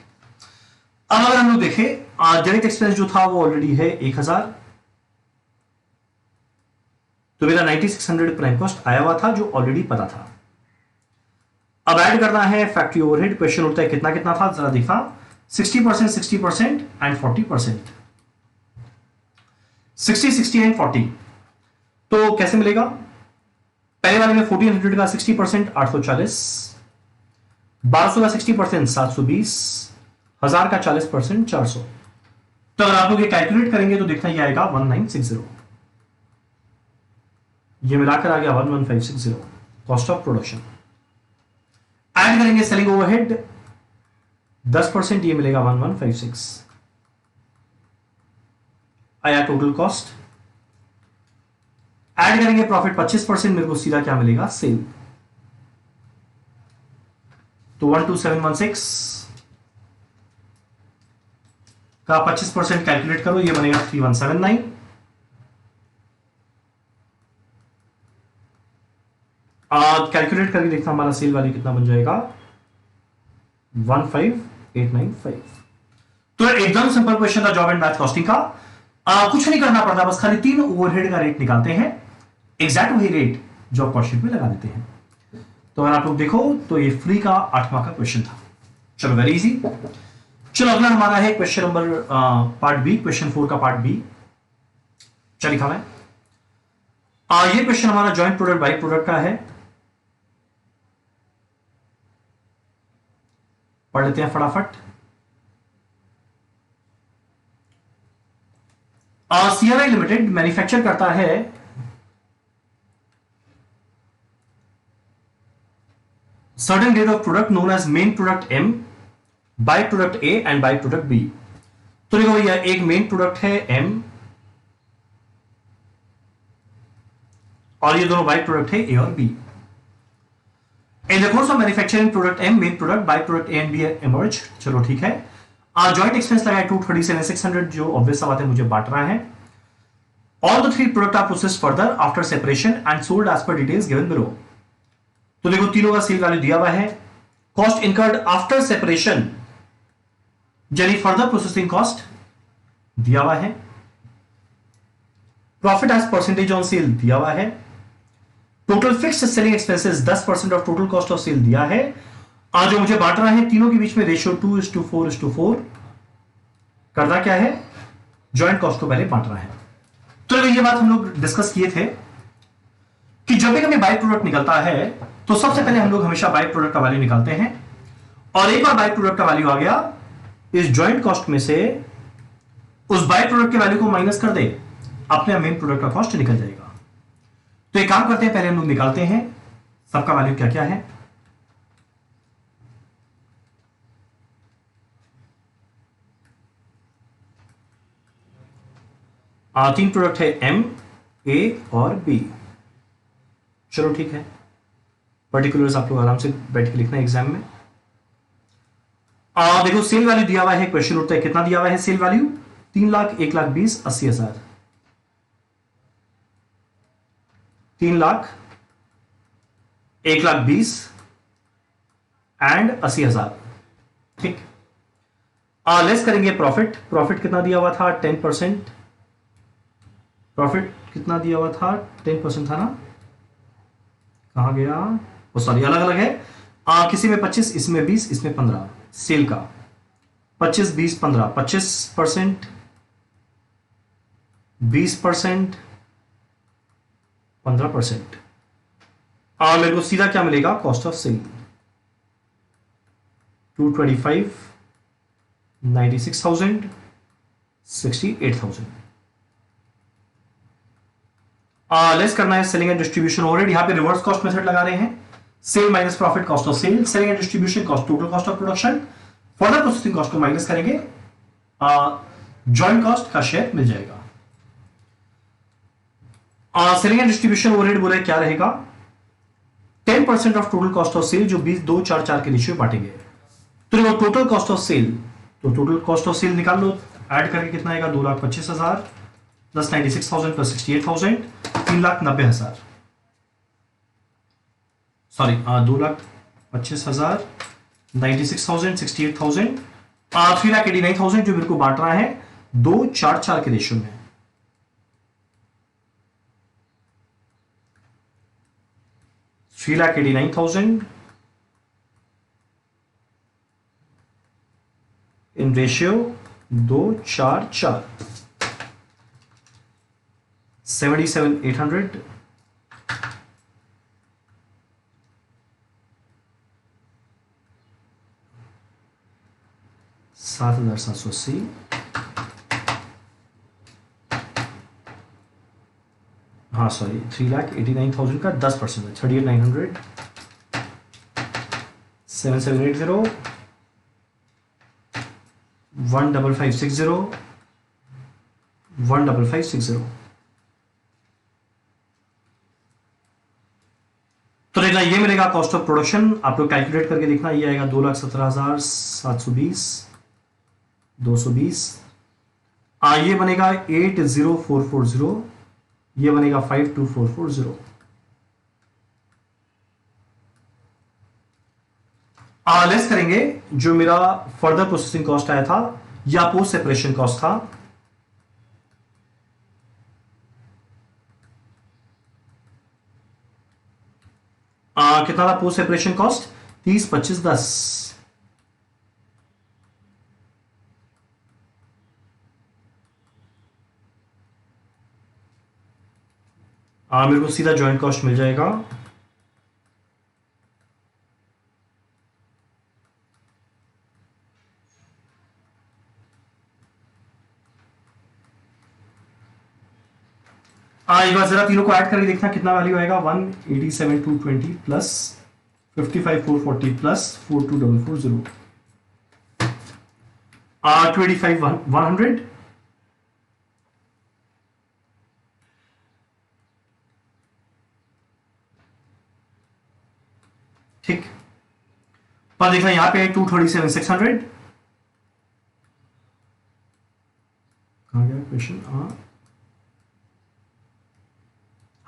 Speaker 1: अब अगर हम लोग देखें डायरेक्ट एक्सपेंस जो था वो ऑलरेडी है 1000, तो मेरा 9600 प्राइम कॉस्ट आया हुआ था जो ऑलरेडी पता था। अब ऐड करना है फैक्ट्री ओवरहेड। क्वेश्चन उठता है कितना कितना था जरा देखा, 60%, 60% एंड 40%, 60, 60 एंड 40। तो कैसे मिलेगा, पहले वाले में 1400 का 60% 840, 1200 का 60% 720, 1000 का 40% 400। तो अगर आप लोग ये कैलकुलेट करेंगे तो देखना ये आएगा 1960, ये मिलाकर आ गया 11560 कॉस्ट ऑफ प्रोडक्शन। ऐड करेंगे सेलिंग ओवरहेड 10%, ये मिलेगा 1156, आया टोटल कॉस्ट। ऐड करेंगे प्रॉफिट 25%, मेरे को सीधा क्या मिलेगा, सेल। तो 12716 का 25% कैलकुलेट करो, ये बनेगा 3179। कैलकुलेट करके देखना हमारा सेल वैल्यू कितना बन जाएगा, 15895। तो एकदम सिंपल क्वेश्चन था जॉब एंड बैच कॉस्टिंग का। कुछ नहीं करना पड़ता, बस खाली 3 ओवरहेड का रेट निकालते हैं, एग्जैक्ट वही रेट जॉब कॉस्ट शीट में लगा देते हैं। तो अगर आप लोग देखो तो ये फ्री का 8वां का क्वेश्चन था। चलो वेरी इजी। चलो अगला हमारा है question number part B, question 4 का पार्ट बी। चल लिखा मैं, ये क्वेश्चन हमारा जॉइंट प्रोडक्ट बाई प्रोडक्ट का है, पढ़ लेते हैं फटाफट। सीआरआई लिमिटेड मैन्युफैक्चर करता है certain grade of product known as main product M, by product A and by product B। तो देखो भैया एक मेन प्रोडक्ट है M और ये दोनों बाई प्रोडक्ट है A और B। In the course of manufacturing product M, main product by product A and B emerge। चलो ठीक है। जॉइंट एक्सपेंस लगा 237,600 जो ऑब्वियस सा बात है मुझे बांट रहा है। All the three product are processed further after separation and sold as per details given below। तो देखो तीनों का सेल वैल्यू दिया हुआ है। कॉस्ट इनकर्ड आफ्टर सेपरेशन यानी फर्दर प्रोसेसिंग कॉस्ट दिया हुआ है। Profit as percentage on sale दिया हुआ है। Total fixed selling expenses 10% of total cost of sale दिया है। आज जो मुझे बांटना है तीनों के बीच में रेशियो 2:4:4 करना क्या है, ज्वाइंट कॉस्ट को पहले बांटना है। तो ये बात हम लोग डिस्कस किए थे कि जब भी हमें बाई प्रोडक्ट निकलता है तो सबसे पहले हम लोग हमेशा बाई प्रोडक्ट का वैल्यू निकालते हैं और एक बार बाई प्रोडक्ट का वैल्यू आ गया इस ज्वाइंट कॉस्ट में से उस बाई प्रोडक्ट के वैल्यू को माइनस कर दे, अपने मेन प्रोडक्ट का कॉस्ट निकल जाएगा। तो एक काम करते हैं, पहले हम लोग निकालते हैं सबका वैल्यू क्या क्या है। तीन प्रोडक्ट है M, A और B। चलो ठीक है, पर्टिकुलर्स आप लोग आराम से बैठ के लिखना है एग्जाम में। देखो सेल वैल्यू दिया हुआ है, क्वेश्चन उठता है कितना दिया हुआ है सेल वैल्यू 3,00,000, 1,20,000, 80,000। 3,00,000, 1,20,000 एंड 80,000। ठीक, लेस करेंगे प्रॉफिट। प्रॉफिट कितना दिया हुआ था 10%। प्रॉफिट कितना दिया हुआ था 10% था ना, कहां गया, वो सॉरी अलग अलग है। किसी में 25, इसमें 20, इसमें 15। सेल का 25, 20, 15, 25%, 20%, 15%। मेरे को सीधा क्या मिलेगा, कॉस्ट ऑफ सेल 225, 96,000, 68,000। लेस करना है सेलिंग एंड डिस्ट्रीब्यूशन ओवरहेड। यहां पे रिवर्स कॉस्ट मेथड लगा रहे हैं, sale minus profit cost of sale, selling and distribution cost total cost of production, further processing cost को माइनस करेंगे, जॉइंट कॉस्ट का शेयर मिल जाएगा। सेलिंग एंड डिस्ट्रीब्यूशन ओवरहेड बोले क्या रहेगा, 10% of total cost of sale जो 20, 2, 4, 4 के रेशियो बांटेंगे। तो देखो टोटल कॉस्ट ऑफ सेल, तो टोटल कॉस्ट ऑफ सेल निकाल लो, ऐड करके कितना आएगा 2,25,000 प्लस 96,000 प्लस 68,000, 3,90,000। सॉरी 2,25,000, 96,000, 68,000, 3,89,000 जो मेरे को बांट रहा है 2, 4, 4 के रेशियो में। $3,89,000 इन रेशियो 2, 4, 4, 77,800 7,780। हाँ सॉरी 3,89,000 का 10% है 38,900, 7780, 15560, 15560। तो देखना ये मिलेगा कॉस्ट ऑफ प्रोडक्शन, आप लोग कैलकुलेट करके देखना, ये आएगा 2,17,720, 220। ये बनेगा 80440, ये बनेगा 52440। लेस करेंगे जो मेरा फर्दर प्रोसेसिंग कॉस्ट आया था या पोस्ट सेपरेशन कॉस्ट था, कितना था पोस्ट सेपरेशन कॉस्ट 30, 25, 10। मेरे को सीधा ज्वाइंट कॉस्ट मिल जाएगा एक बार जरा तीनों को ऐड करके देखना कितना वैल्यू आएगा 187,220 प्लस 55,440 प्लस 42,440 25,100 ठीक। पर देखना यहां पे 237,600 कहां गया क्वेश्चन।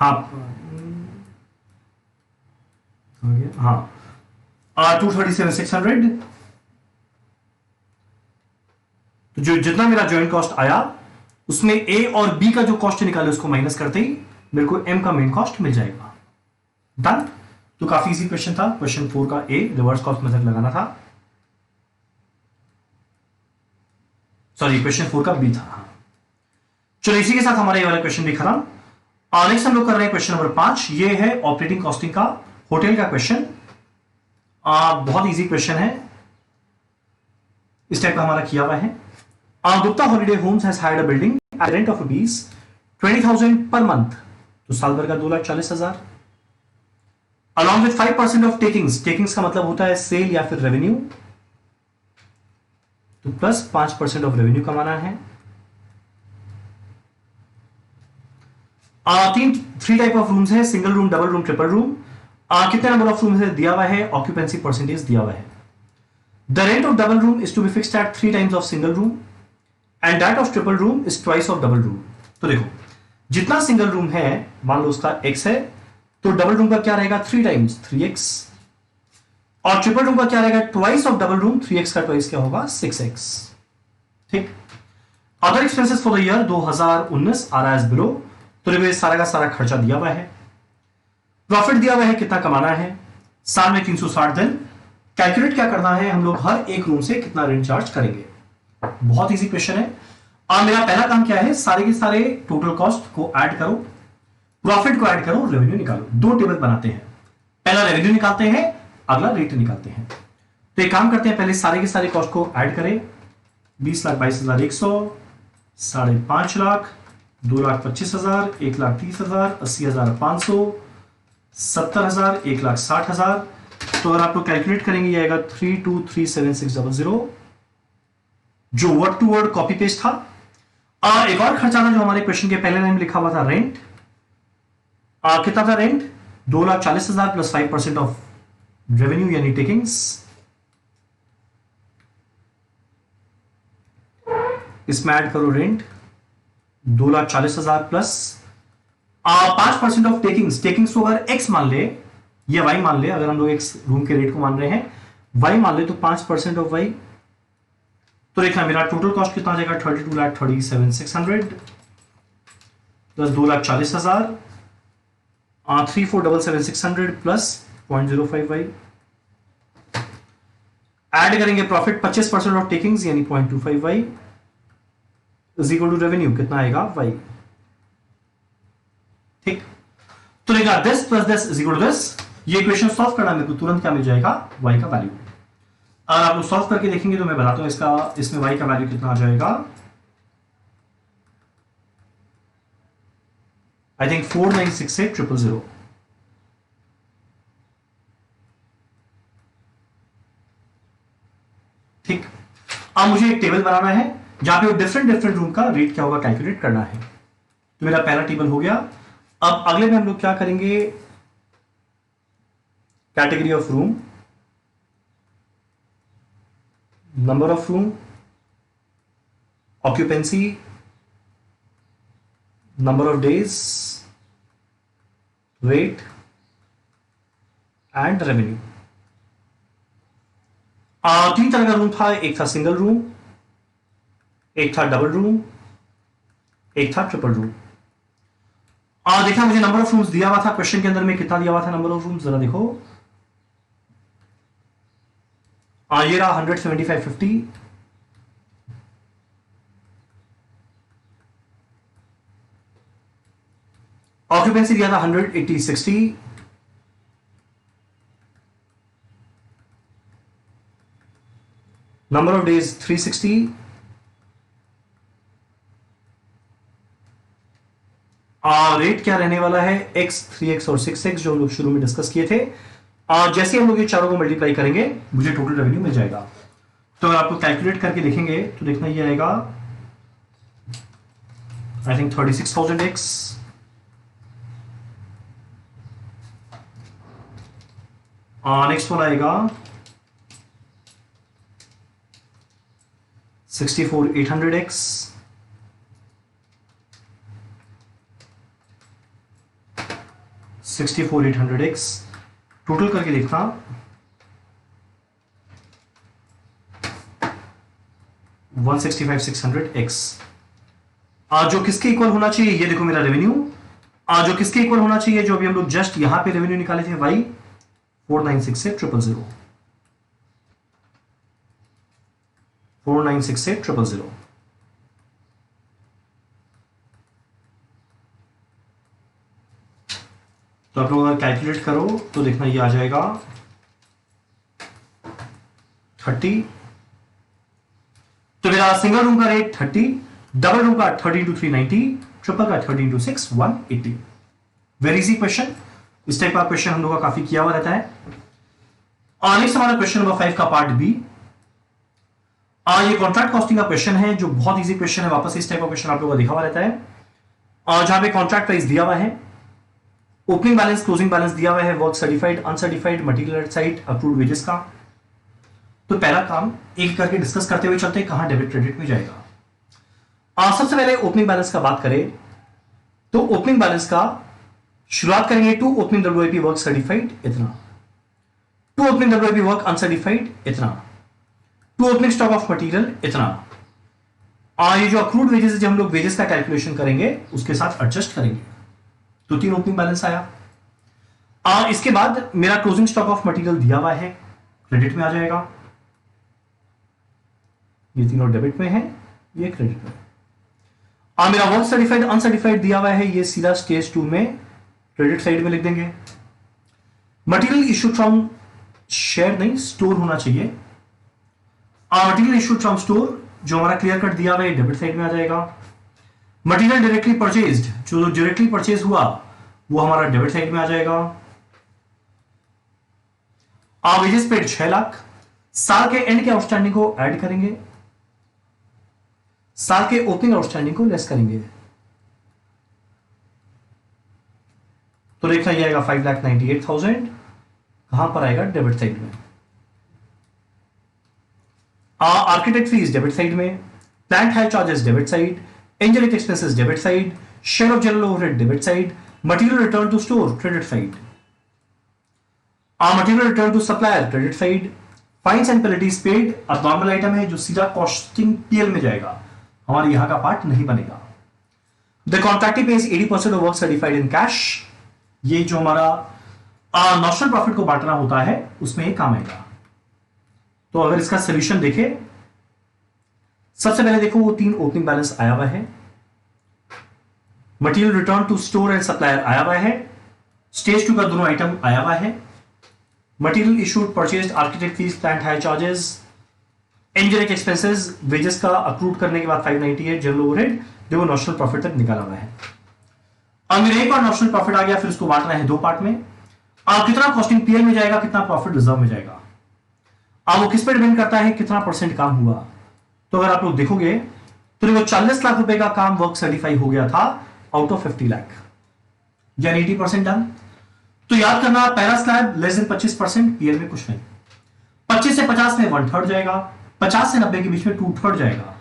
Speaker 1: हाँ 237,600। तो जो जितना मेरा ज्वाइंट कॉस्ट आया उसमें ए और बी का जो कॉस्ट निकाले उसको माइनस करते ही मेरे को एम का मेन कॉस्ट मिल जाएगा। डन। तो काफी इजी क्वेश्चन था। क्वेश्चन 4 का ए रिवर्स कॉस्ट मेथड लगाना था। सॉरी क्वेश्चन 4 का बी था। चलो इसी के साथ हमारा ये वाला क्वेश्चन भी खत्म। नेक्स्ट हम लोग कर रहे हैं क्वेश्चन नंबर 5। ये है ऑपरेटिंग कॉस्टिंग का होटल का क्वेश्चन। बहुत इजी क्वेश्चन है। इस टाइप का हमारा किया हुआ है। Gupta holiday homes has hired a building at rent of ₹20,000 per month. तो साल भर का 2,40,000 along with 5% of takings. Takings का मतलब होता है सेल या फिर रेवेन्यू। तो प्लस 5% ऑफ रेवेन्यू कमाना है। थ्री टाइप ऑफ रूम्स है, single room, double room, triple room. कितने नंबर ऑफ रूम्स है दिया हुआ है, ऑक्यूपेंसी परसेंटेज दिया हुआ है। The rent of double room is to be fixed at 3 times of single room and that of triple room is twice of double room. तो देखो जितना सिंगल रूम है मान लो उसका x है, तो डबल रूम का क्या रहेगा 3 times 3x, और ट्रिपल रूम का क्या रहेगा twice of double room 3x का ट्वाइस क्या होगा 6x। ठीक। Other expenses for the year 2019 are as below. तो ये सारा का सारा खर्चा दिया हुआ है। प्रॉफिट दिया हुआ है कितना कमाना है, साल में 360 दिन। कैलकुलेट क्या करना है, हम लोग हर एक रूम से कितना रेंट चार्ज करेंगे। बहुत इजी क्वेश्चन है। और मेरा पहला काम क्या है, सारे के सारे टोटल कॉस्ट को ऐड करो, प्रॉफिट को ऐड करो, रेवेन्यू निकालो। 2 टेबल बनाते हैं। पहला रेवेन्यू निकालते हैं, अगला रेट निकालते हैं। तो एक काम करते हैं, पहले सारे के सारे कॉस्ट को ऐड करें। 20,22,100, 5.5 लाख, 2,25,000, 1,30,000, 80,500, 70,000, 1,60,000। तो अगर आप लोग कैलकुलेट करेंगे ये आएगा 3237,600 जो word to word copy paste था। एक और खर्चा था जो हमारे क्वेश्चन के पहले लाइन में लिखा हुआ था, रेंट। कितना था रेंट, 2,40,000 प्लस 5% ऑफ रेवेन्यू यानी टेकिंग्स। इसमें ऐड करो rent 2,40,000 plus 5% of takings. Takings को अगर x मान ले या y मान ले, अगर हम लोग x रूम के रेट को मान रहे हैं, y मान ले तो 5% ऑफ y। तो देखना मेरा टोटल कॉस्ट कितना आ जाएगा 32,37,600 प्लस 2,40,000, 34,77,600 प्लस 0.05y। ऐड करेंगे प्रॉफिट 25% ऑफ टेकिंग्स यानी 0.25y is equal to revenue कितना आएगा y। ठीक। तो देखा this plus this is equal to this. ये इक्वेशन सॉल्व करना मेरे को तुरंत क्या मिल जाएगा, y का वैल्यू। अगर आप लोग सॉल्व करके देखेंगे तो मैं बताता हूं इसमें y का वैल्यू कितना आ जाएगा। I think 4,968,000। ठीक। अब मुझे एक टेबल बनाना है जहां पे डिफरेंट रूम का रेट क्या होगा कैलकुलेट करना है। तो मेरा पहला टेबल हो गया। अब अगले में हम लोग क्या करेंगे, category of room, number of room, occupancy, number of days, rate and revenue. 3 तरह का रूम था, एक था सिंगल रूम, एक था डबल रूम, एक था ट्रिपल रूम। देखा मुझे नंबर ऑफ रूम्स दिया हुआ था क्वेश्चन के अंदर में, कितना दिया हुआ था नंबर ऑफ रूम्स जरा देखो। ये रहा 175/50। ऑक्यूपेंसी दिया था 180/60। Number of days 360। रेट क्या रहने वाला है x, 3x और 6x जो हम लोग शुरू में डिस्कस किए थे। जैसे हम लोग ये चारों को मल्टीप्लाई करेंगे मुझे टोटल रेवेन्यू मिल जाएगा। तो अगर आपको कैलकुलेट करके देखेंगे तो देखना ये आएगा I think 36,000x next one आएगा 64,800x, टोटल करके देखना 165,600x। जो किसके इक्वल होना चाहिए, ये देखो मेरा रेवेन्यू, जो किसके इक्वल होना चाहिए, जो अभी हम लोग जस्ट यहां पे रेवेन्यू निकाले थे y 496 से 000, 496 से 000। तो आप लोग अगर कैलकुलेट करो तो देखना ये आ जाएगा 30। तो मेरा सिंगल रूम का रेट 30, डबल रूम का 30 × 390, ट्रिपल का 30 × 6 180। Very easy question. इस टाइप का क्वेश्चन हम लोग का काफी किया हुआ रहता है। नेक्स्ट हमारा क्वेश्चन नंबर 5 का पार्ट बी। ये कॉन्ट्रैक्ट कॉस्टिंग का क्वेश्चन है जो बहुत इजी क्वेश्चन है। वापस इस टाइप का क्वेश्चन आप लोगों को देखा हुआ रहता है, जहां पे कॉन्ट्रैक्ट प्राइस दिया हुआ है, ओपनिंग बैलेंस क्लोजिंग बैलेंस दिया हुआ है, work certified uncertified material side approved wages का। तो पहला काम एक करके डिस्कस करते हुए चलते हैं कहां डेबिट क्रेडिट में जाएगा। सबसे पहले ओपनिंग बैलेंस का बात करें तो ओपनिंग बैलेंस का शुरुआत करेंगे to opening WIP work certified इतना, to opening WIP work uncertified इतना, to opening stock of material इतना। ये जो अक्रूड वेजेस जब हम लोग वेजेस का कैलकुलेशन करेंगे उसके साथ एडजस्ट करेंगे, तो 3 ओपनिंग बैलेंस आया। इसके बाद मेरा क्लोजिंग स्टॉक ऑफ मटेरियल दिया हुआ है, क्रेडिट में आ जाएगा। ये तीनों डेबिट में है, ये क्रेडिट में। मेरा वर्क सर्टिफाइड अनसर्टिफाइड दिया हुआ है, ये सीधा स्टेज 2 में क्रेडिट साइड में लिख देंगे। मटेरियल इश्यूड फ्रॉम शेयर नहीं स्टोर होना चाहिए। मटेरियल इश्यूड फ्रॉम स्टोर जो हमारा क्लियर कट दिया हुआ है डेबिट साइड में आ जाएगा। मटेरियल डायरेक्टली परचेज्ड जो डायरेक्टली परचेज हुआ वो हमारा डेबिट साइड में आ जाएगा। वेजेस पेड 6 लाख, साल के एंड के आउटस्टैंडिंग को ऐड करेंगे, साल के ओपनिंग आउटस्टैंडिंग को लेस करेंगे, तो देखना ये आएगा 5,98,000। कहां पर आएगा, डेबिट साइड में। आर्किटेक्ट फीस डेबिट साइड में, plant hire charges debit side, engineering expenses debit side, share of general overhead debit side, material return to store credit side, material return to supplier credit side, fines and penalties paid अब normal item है जो सीधा costing PL में जाएगा, हमारे यहां का part नहीं बनेगा। The contractee pays 80% of work certified in cash, ये जो हमारा नॉशनल प्रॉफिट को बांटना होता है उसमें ये काम आएगा। तो अगर इसका सोल्यूशन देखें, सबसे पहले देखो वो 3 ओपनिंग बैलेंस आया हुआ है, material return to store and supplier आया हुआ है, स्टेज 2 का दोनों आइटम आया हुआ है, material issued purchased architect fees plant hire charges engineering expenses wages का अप्रूव करने के बाद 598 जनरल ओवरहेड जो वो नॉशनल प्रॉफिट तक निकाला हुआ है। अब मेरा एक बार नॉशनल प्रॉफिट आ गया, फिर उसको बांटना है 2 पार्ट में। कितना कॉस्टिंग पीएल में जाएगा, कितना प्रॉफिट रिजर्व में जाएगा, वो किस पर डिपेंड करता है, कितना % काम हुआ। तो अगर आप लोग देखोगे तो देखो 40 लाख रुपए का काम वर्क सर्टिफाई हो गया था आउट ऑफ 50 लाख, यानी 80% डन। तो याद करना पहला स्लैब लेस देन 25% पीएल में कुछ नहीं, 25 से 50 में 1/3 जाएगा, 50 से 90 के बीच में 2/3 जाएगा।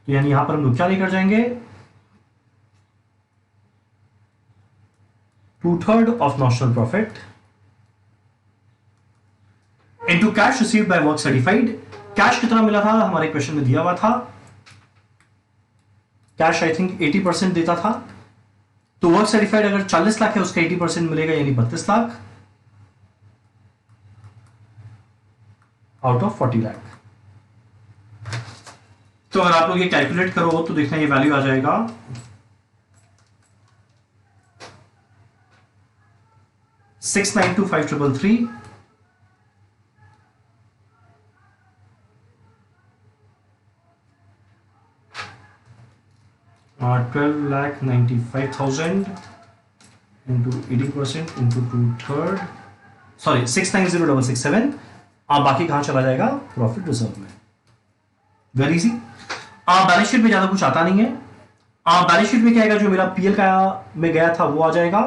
Speaker 1: तो यानी यहां पर हम लोग क्या लेकर जाएंगे, 2/3 of notional profit into cash received by work certified. Cash कितना मिला था हमारे क्वेश्चन में दिया हुआ था, कैश आई थिंक 80% देता था। तो वर्क सर्टिफाइड अगर 40 लाख है उसका 80% मिलेगा यानी 32 लाख आउट ऑफ 40 लाख। तो अगर आप लोग ये कैलकुलेट करो तो देखना ये वैल्यू आ जाएगा 692,533 12,95,000 into 80% into 2/3 सॉरी 690667, बाकी कहां चला जाएगा, प्रॉफिट रिजर्व में। Very easy. बैलेंस शीट में ज्यादा कुछ आता नहीं है। बैलेंस शीट में क्या आएगा, जो मेरा पीएल का में गया था वो आ जाएगा,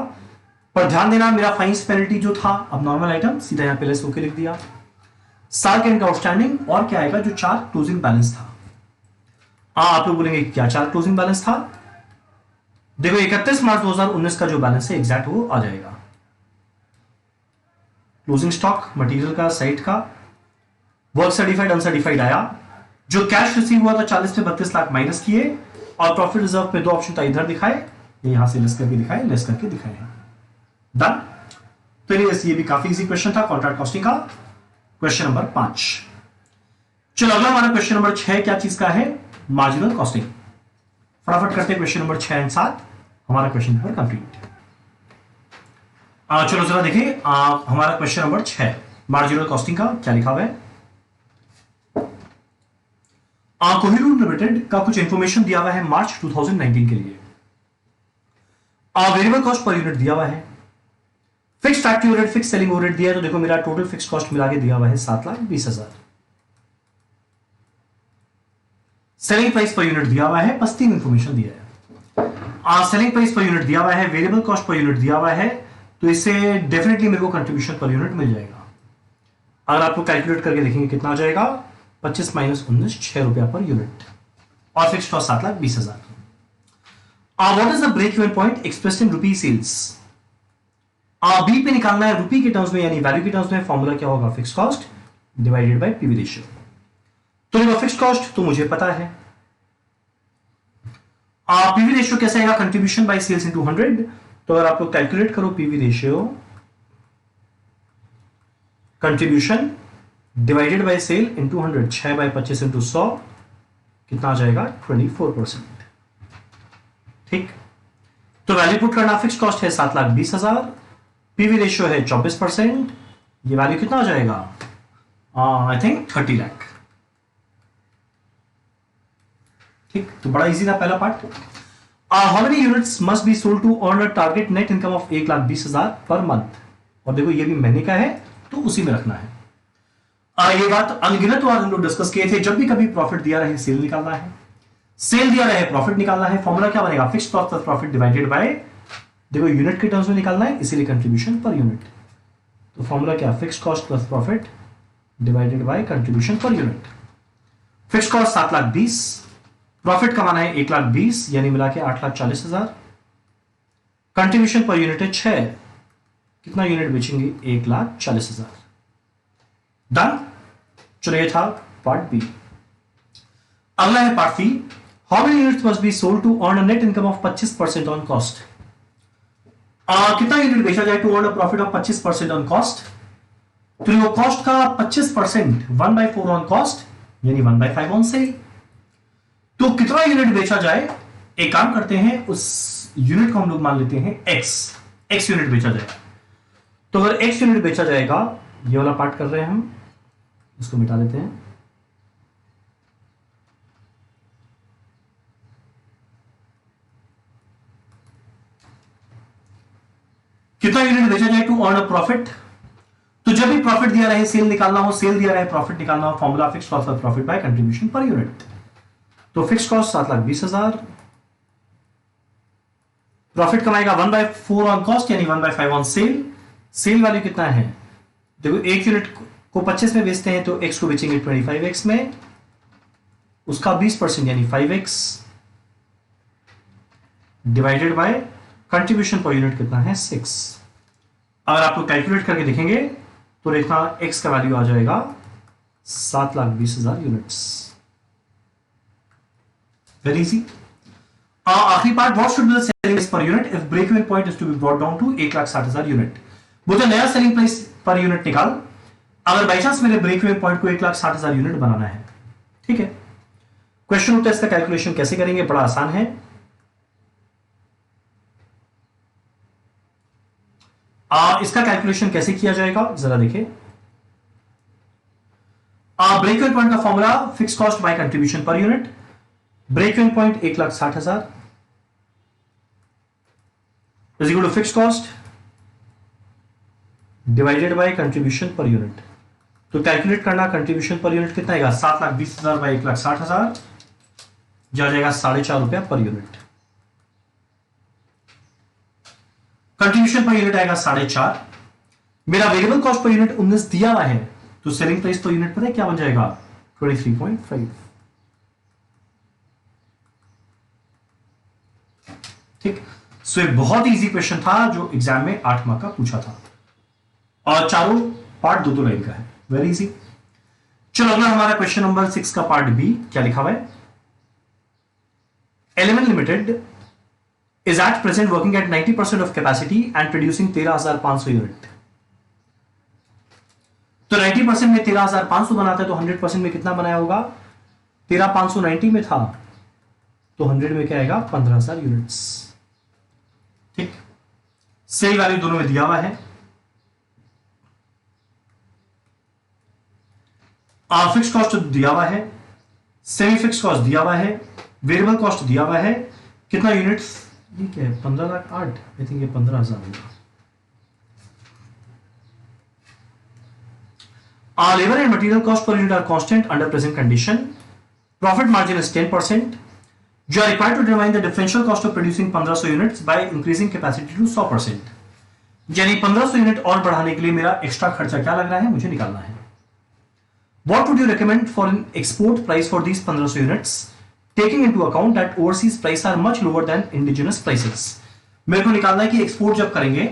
Speaker 1: पर ध्यान देना मेरा फाइन्स पेनल्टी जो था, अब नॉर्मल आइटम सीधा यहां पे लेस होके लिख दिया। साल के एंड का आउटस्टैंडिंग और क्या आएगा, जो 4 क्लोजिंग बैलेंस था। आप लोग बोलेंगे क्या 4 क्लोजिंग बैलेंस था, देखो 31 मार्च 2019 का जो बैलेंस है एग्जैक्ट वो आ जाएगा। क्लोजिंग स्टॉक मटेरियल का, साइट का, वर्क सर्टिफाइड अनसर्टिफाइड आया, जो कैश रिसीव हुआ था 40 में 32 लाख माइनस किए, और प्रॉफिट रिजर्व पे 2 ऑप्शन था, इधर दिखाए यहां से लेस करके दिखाए, लेस करके दिखाए। डन। तो ये भी काफी इजी क्वेश्चन था कॉन्ट्रैक्ट कॉस्टिंग का, क्वेश्चन नंबर 5। चलो अगला हमारा क्वेश्चन नंबर 6 क्या चीज का है, मार्जिनल कॉस्टिंग। फटाफट करते हैं क्वेश्चन नंबर 6 एंड 7, हमारा क्वेश्चन नंबर कंप्लीट। चलो जरा देखिए हमारा क्वेश्चन नंबर 6 मार्जिनल कॉस्टिंग का क्या लिखा हुआ है। कोहिनूर लिमिटेड का कुछ इंफॉर्मेशन दिया हुआ है मार्च 2019 के लिए। वेरिएबल कॉस्ट पर यूनिट दिया हुआ है, fix factory overhead, fix selling overhead दिया है, तो देखो मेरा टोटल फिक्स कॉस्ट मिला के दिया हुआ है 7,20,000। सेलिंग प्राइस पर यूनिट दिया हुआ है, बस 3 इंफॉर्मेशन दिया है। सेलिंग प्राइस पर यूनिट दिया हुआ है, वेरिएबल कॉस्ट पर यूनिट दिया हुआ है, तो इससे डेफिनेटली मेरे को कंट्रीब्यूशन पर यूनिट मिल जाएगा। अगर आपको कैलकुलेट करके देखेंगे कितना आ जाएगा, 25 माइनस 19, 6 रुपया पर यूनिट, और fix cost 7,20,000। What is the break even point expressed in rupee sales. B पे निकालना है रुपी के टर्म्स में, यानी वैल्यू के टर्म्स में। फॉर्मूला क्या होगा, fix cost divided bye PV ratio. तो देखो फिक्स कॉस्ट तो मुझे पता है, पीवी रेशियो कैसे आएगा, कंट्रीब्यूशन बाय सेल्स इनटू 100। तो अगर आप लोग कैलकुलेट करो PV ratio, contribution divided by sale into 100, 6 by 25 into 100, कितना आ जाएगा, 24%। ठीक, तो वैल्यू पुट करना, फिक्स कॉस्ट है 7,20,000, पीवी रेशियो है 24%, ये वैल्यू कितना आ जाएगा, आई थिंक 30 लाख। ठीक, तो बड़ा इजी था पहला part. How many units must be sold to earn a target net income of 1,20,000 per month. और देखो ये भी महीने का है, तो उसी में रखना है। ये बात अनगिनत बार हम लोग डिस्कस किए थे, जब भी कभी प्रॉफिट दिया रहे सेल निकालना है, सेल दिया रहे प्रॉफिट निकालना है। फॉर्मूला क्या बनेगा, fix cost of profit divided by, देखो यूनिट के टर्म्स में निकालना है, इसीलिए कंट्रीब्यूशन पर यूनिट। तो फॉर्मूला क्या, fix cost plus profit divided by contribution per unit. Fix cost 7,20,000, profit कमाना है 1,20,000, यानी मिला के 8,40,000। कंट्रीब्यूशन पर यूनिट है 6, कितना यूनिट बेचेंगे, 1,40,000। डन। चलो ये था पार्ट बी। अगला है part C, how many units must be sold to earn a net income of 25% on cost. कितना यूनिट बेचा जाए to earn a profit of 25% on cost. तो वो कॉस्ट का 25% 1/4 ऑन कॉस्ट, यानी 1/5 ऑन सेल। तो कितना यूनिट बेचा जाए, एक काम करते हैं, उस यूनिट को हम लोग मान लेते हैं x यूनिट बेचा जाएगा। तो अगर x यूनिट बेचा जाएगा, ये वाला पार्ट कर रहे हैं हम, इसको मिटा देते हैं। कितना यूनिट बेचा जाए टू अर्न अ प्रॉफिट। तो जब भी प्रॉफिट दिया रहे सेल निकालना हो, सेल दिया रहे प्रॉफिट निकालना हो, formula fix cost of profit by contribution per unit. तो फिक्स कॉस्ट 7,20,000, प्रॉफिट कमाएगा 1/4 ऑन कॉस्ट, यानी 1/5 ऑन सेल। सेल वैल्यू कितना है, देखो एक यूनिट को 25 में बेचते हैं, तो x को बेचेंगे 25x में, उसका 20% यानी 5x divided by contribution per unit कितना है, 6। अगर आप लोग कैलकुलेट करके देखेंगे तो देखना x का वैल्यू आ जाएगा 7,20,000 यूनिट्स। Very easy. आखिरी part, what should be the selling price per unit if break even point is to be brought down to 1,60,000 unit. बोलते नया सेलिंग प्राइस पर यूनिट निकाल, अगर बाई चांस मेरे break even point को 1,60,000 unit बनाना है। ठीक है, क्वेश्चन होता है इसका कैलकुलेशन कैसे करेंगे, बड़ा आसान है। इसका कैलकुलेशन कैसे किया जाएगा जरा देखिए। ब्रेक इवन पॉइंट का formula fix cost by contribution per unit. Break even point 1,60,000 is equal to fix cost divided by contribution per unit. तो कैलकुलेट करना कंट्रीब्यूशन पर यूनिट कितना आएगा, 7,20,000 बाई 1,60,000 जा जाएगा 4.5 रुपया पर यूनिट। कंट्रीब्यूशन पर यूनिट आएगा 4.5। मेरा वेरिएबल कॉस्ट पर यूनिट 19 दिया हुआ है, तो सेलिंग प्राइस पर यूनिट पता है क्या बन जाएगा, 23.5। ठीक। सो एक बहुत इजी क्वेश्चन था जो एग्जाम में 8 मार्क का पूछा था, और चारों पार्ट दो लाइन का है, वेरी इजी। चलो अगला हमारा क्वेश्चन नंबर 6 का पार्ट बी, क्या लिखा हुआ है, element limited is at present working at 90% of capacity and producing 13,500 unit. तो 90% में 13,500 बनाता है, तो 100% में कितना बनाया होगा, 13,500 90 में था, तो 100 में क्या आएगा, 15,000 यूनिट्स। ठीक, सेल वैल्यू दोनों में दिया हुआ है। फिक्स कॉस्ट दिया हुआ है, सेमी फिक्स कॉस्ट दिया हुआ है, वेरिएबल कॉस्ट दिया हुआ है, कितना यूनिट्स, ये क्या है, 15,08,000, आई थिंक ये 15,000 होगा। Labour and material cost per unit are constant under present condition. Profit margin is 10%। You are required to determine the differential cost of producing 1500 units by increasing capacity to 100%। यानी 1500 unit और बढ़ाने के लिए मेरा extra खर्चा क्या लग रहा है, मुझे निकालना है। What would you recommend for an export price for these 1500 units, taking into account that overseas prices are much lower than indigenous prices? मेरे को निकालना है कि एक्सपोर्ट जब करेंगे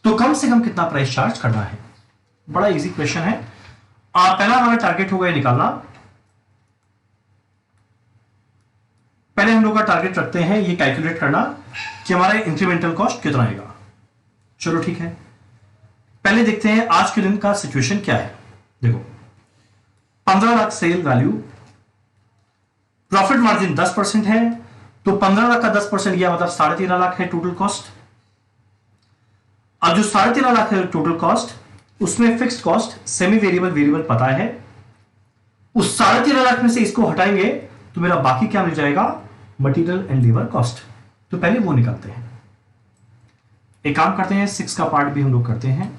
Speaker 1: तो कम से कम कितना प्राइस चार्ज करना है। बड़ा इजी क्वेश्चन है। पहला हमारा टारगेट होगा ये निकालना। पहले हम लोग का टारगेट रखते हैं ये कैलकुलेट करना कि हमारा इंक्रीमेंटल कॉस्ट कितना आएगा। चलो ठीक है, पहले देखते हैं आज के दिन का सिचुएशन क्या है। देखो 15 lakh sale value, profit margin 10% है, तो 15 लाख का 10% गया मतलब 13.5 लाख है टोटल कॉस्ट। अब जो 13.5 लाख है टोटल कॉस्ट, उसमें fixed cost, semi variable, variable पता है, उस 13.5 लाख में से इसको हटाएंगे तो मेरा बाकी क्या मिल जाएगा, मटेरियल एंड लेबर कॉस्ट। तो पहले वो निकालते हैं। एक काम करते हैं, 6 का पार्ट भी हम लोग करते हैं।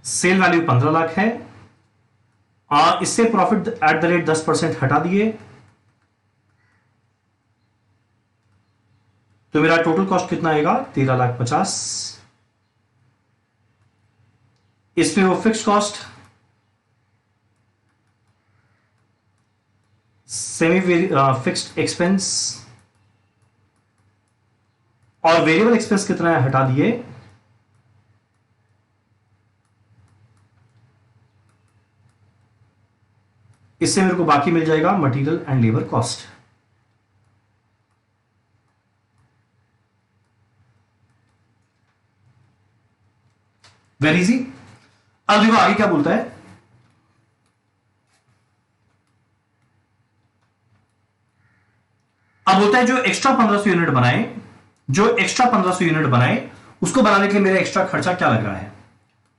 Speaker 1: सेल वैल्यू 15 लाख है, और इससे प्रॉफिट एट द रेट 10% हटा दिए, तो मेरा टोटल कॉस्ट कितना आएगा, 13,50,000। इसमें वो fix cost, semi fixed expense और वेरिएबल एक्सपेंस कितना है हटा दिए, इससे मेरे को बाकी मिल जाएगा material and labour cost. Very easy. अब देखो आगे क्या बोलता है, अब बोलता है जो एक्स्ट्रा 1500 यूनिट बनाए, जो एक्स्ट्रा 1500 यूनिट बनाए उसको बनाने के लिए मेरा एक्स्ट्रा खर्चा क्या लग रहा है।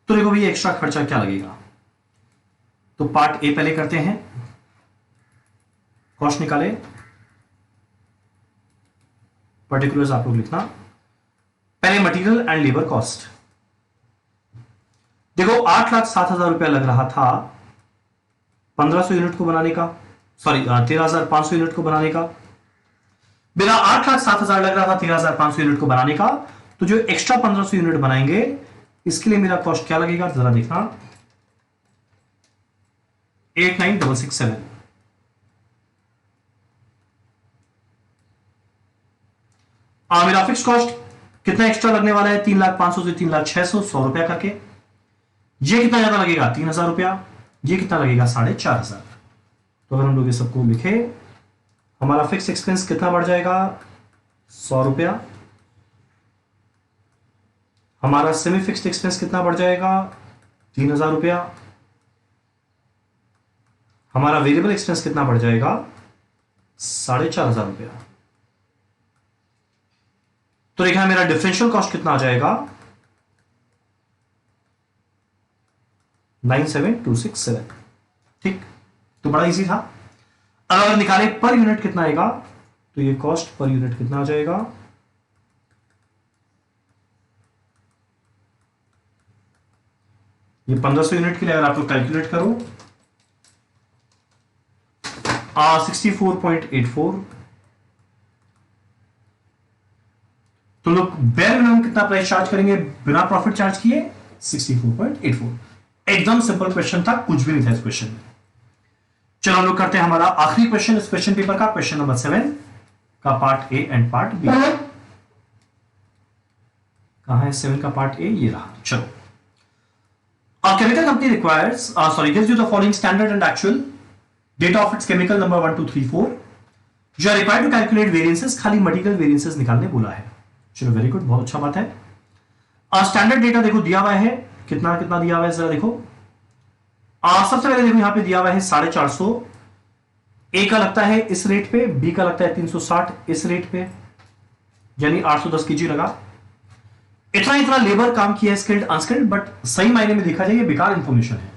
Speaker 1: तो देखो भैया एक्स्ट्रा खर्चा क्या लगेगा, तो पार्ट ए पहले करते हैं, कॉस्ट निकाले, पर्टिकुलर्स आप लोग लिखना। पहले मटेरियल एंड लेबर कॉस्ट, देखो 8,07,000 रुपया लग रहा था 1500 यूनिट को बनाने का, सॉरी 13,500 यूनिट को बनाने का। मेरा 8,07,000 लग रहा था 13,500 यूनिट को बनाने का, तो जो एक्स्ट्रा 1500 यूनिट बनाएंगे इसके लिए मेरा कॉस्ट क्या लगेगा, जरा देखना, 89,667। मेरा फिक्स कॉस्ट कितना एक्स्ट्रा लगने वाला है, 3,500,000 से 3,600,000, 100 रुपया करके। ये कितना ज्यादा लगेगा, 3,000 रुपया। ये कितना लगेगा, 4,500। तो अगर हम लोग ये सबको लिखे, हमारा फिक्स एक्सपेंस कितना बढ़ जाएगा, 100 रुपया। हमारा सेमी फिक्स्ड एक्सपेंस कितना बढ़ जाएगा, 3,000 रुपया। हमारा वेरिएबल एक्सपेंस कितना बढ़ जाएगा, 4,500 रुपया। तो देखा मेरा डिफरेंशियल कॉस्ट कितना आ जाएगा, 9,7,267। ठीक, तो बड़ा इजी था। अगर निकाले पर यूनिट कितना आएगा, तो ये कॉस्ट पर यूनिट कितना आ जाएगा, ये 1500 यूनिट के लिए अगर आप लोग कैलकुलेट करो 64.84, तो लोग बेयर मिनिमम कितना प्राइस चार्ज करेंगे बिना प्रॉफिट चार्ज किए, 64.84। एकदम सिंपल क्वेश्चन था, कुछ भी नहीं था इस क्वेश्चन में। चलो हम लोग करते हैं हमारा आखिरी क्वेश्चन इस क्वेश्चन पेपर का, क्वेश्चन नंबर 7 का part A and part B. कहां है 7 का पार्ट ए, ये रहा। चलो, a chemical company requires gives you the following standard and actual data of its chemical number 1 2 3 4, you are required to calculate variances, खाली material variances निकालने बोला है। चलो वेरी गुड, बहुत अच्छा बात है। स्टैंडर्ड डेटा देखो दिया हुआ है, कितना कितना दिया हुआ है जरा देखो। सबसे पहले देखो यहां पे दिया हुआ है 450, ए का लगता है इस रेट पे, बी का लगता है 360 इस रेट पे, यानी 810 केजी लगा। इतना इतना लेबर काम किया है, स्किल्ड अनस्किल्ड, बट सही मायने में देखा जाए ये बेकार इंफॉर्मेशन है,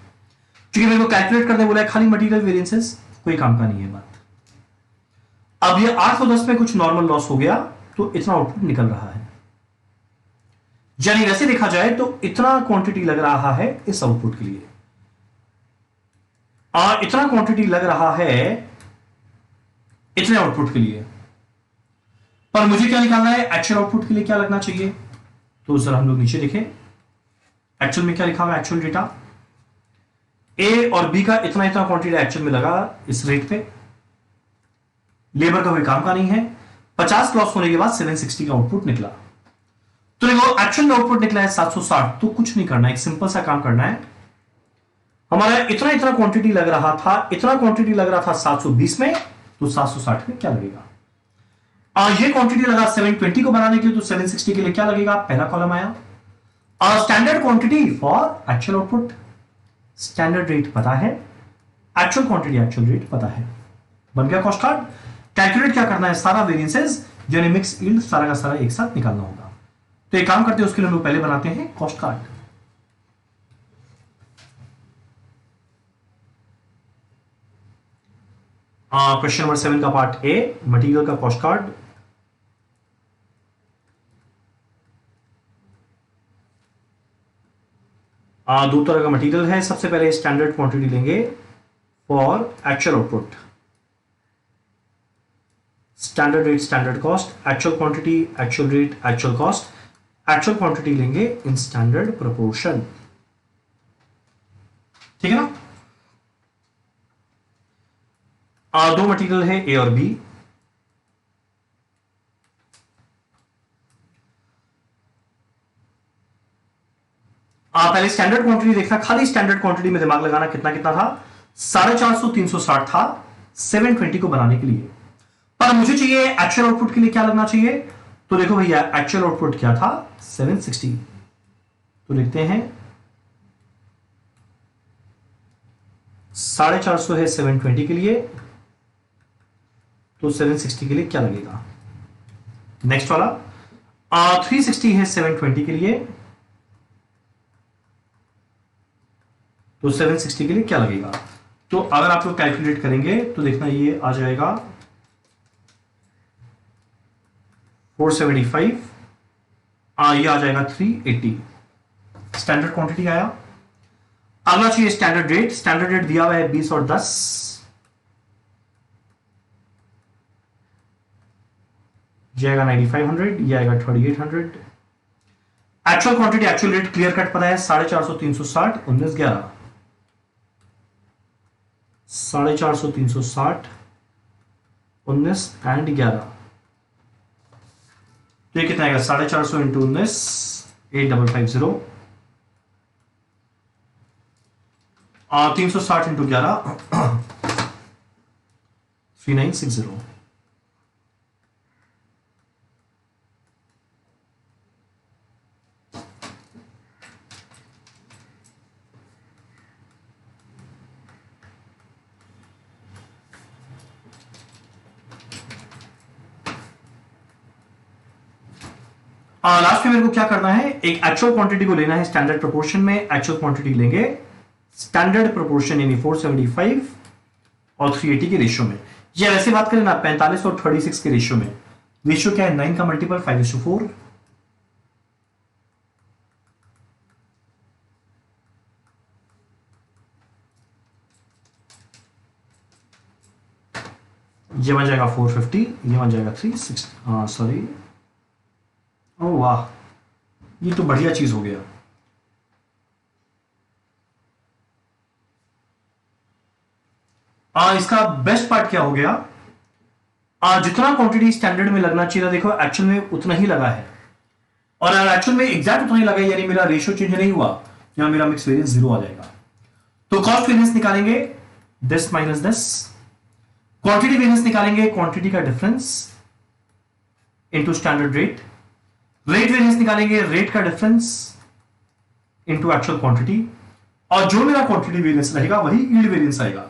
Speaker 1: क्योंकि मेरे को कैलकुलेट करने बोला है खाली मटेरियल वेरिएंसेस, कोई काम का नहीं है बात। अब ये 810 में कुछ नॉर्मल लॉस हो गया तो इतना आउटपुट निकल रहा है, यानी वैसे देखा जाए तो इतना क्वांटिटी लग रहा है इस आउटपुट के लिए, और इतना क्वांटिटी लग रहा है इतने आउटपुट के लिए। पर मुझे क्या निकालना है, एक्चुअल आउटपुट के लिए क्या लगना चाहिए, तो जरा हम लोग नीचे देखें एक्चुअल में क्या लिखा हुआ है। एक्चुअल डेटा ए और बी का इतना इतना क्वांटिटी एक्चुअल में लगा इस रेट पे, लेबर का कोई काम का नहीं है। 50 लॉस होने के बाद 760 का आउटपुट निकला, तो देखो एक्चुअल में आउटपुट निकला है 760। तो कुछ नहीं करना है, एक सिंपल सा काम करना है। हमारा इतना इतना क्वांटिटी लग रहा था, इतना क्वांटिटी लग रहा था 720 में, तो 760 में क्या लगेगा। ये क्वांटिटी लगा 720 को बनाने के लिए, तो 760 के लिए क्या लगेगा, पहला कॉलम आया। और standard quantity for actual output, standard rate पता है, एक्चुअल क्वांटिटी एक्चुअल रेट पता है, बन गया कॉस्ट कार्ड। कैलकुलेट क्या करना है, सारा वेरिएंसेस यानी मिक्स यील्ड सारा का सारा एक साथ निकालना होगा। तो एक काम करते हैं, उसके लिए हम लोग पहले बनाते हैं कॉस्ट कार्ड। क्वेश्चन नंबर 7 का पार्ट ए, मटेरियल का कॉस्ट कार्ड। दो तरह का मटेरियल है। सबसे पहले स्टैंडर्ड क्वांटिटी लेंगे for actual output, standard rate standard cost, actual quantity actual rate actual cost, actual quantity लेंगे इन स्टैंडर्ड प्रोपोर्शन, ठीक है ना। दो मटेरियल है ए और बी। पहले स्टैंडर्ड क्वांटिटी देखना, खाली स्टैंडर्ड क्वांटिटी में दिमाग लगाना, कितना कितना था, 450 360 था 720 को बनाने के लिए। पर मुझे चाहिए एक्चुअल आउटपुट के लिए क्या लगना चाहिए, तो देखो भैया एक्चुअल आउटपुट क्या था 760, तो लिखते हैं 450 है 720 के लिए, तो 760 के लिए क्या लगेगा। नेक्स्ट वाला 360 है 720 के लिए, तो 760 के लिए क्या लगेगा। तो अगर आप लोग कैलकुलेट करेंगे तो देखना ये आ जाएगा 475, ये आ जाएगा 380। स्टैंडर्ड क्वांटिटी आया। अगला चाहिए स्टैंडर्ड रेट। स्टैंडर्ड रेट दिया हुआ है 20 और 10, जाएगा 9500, ये आएगा 3800। Actual quantity actual rate clear cut पता है, 450 360 19 11, 450 360 19 एंड 11, तो ये कितना आएगा 450 इंटू 19 8550, 360 इंटू 11 3960। लास्ट में मेरे को क्या करना है, एक एक्चुअल क्वांटिटी को लेना है स्टैंडर्ड प्रोपोर्शन में। एक्चुअल क्वांटिटी लेंगे स्टैंडर्ड प्रोपोर्शन यानी 475 और 380 के रेशियो में। ये वैसे बात करें ना 45 और 36 के रेशियो में, रेशियो क्या है 9 का मल्टीपल 5:4, ये बन जाएगा 450, ये बन जाएगा 360, सॉरी, ओ वाह, ये तो बढ़िया चीज हो गया। इसका बेस्ट पार्ट क्या हो गया, जितना क्वांटिटी स्टैंडर्ड में लगना चाहिए था, देखो एक्चुअल में उतना ही लगा है, और एक्चुअल में एग्जैक्ट उतना ही लगा है, यानी मेरा रेशियो चेंज नहीं हुआ, यहां मेरा मिक्स वेरिएंस 0 आ जाएगा। तो कॉस्ट वेरिएंस निकालेंगे this minus this, quantity variance निकालेंगे क्वांटिटी का difference into standard rate, rate variance निकालेंगे रेट का डिफरेंस इनटू एक्चुअल क्वांटिटी, और जो मेरा क्वांटिटी वेरिएंस रहेगा वही यील्ड वेरिएंस आएगा।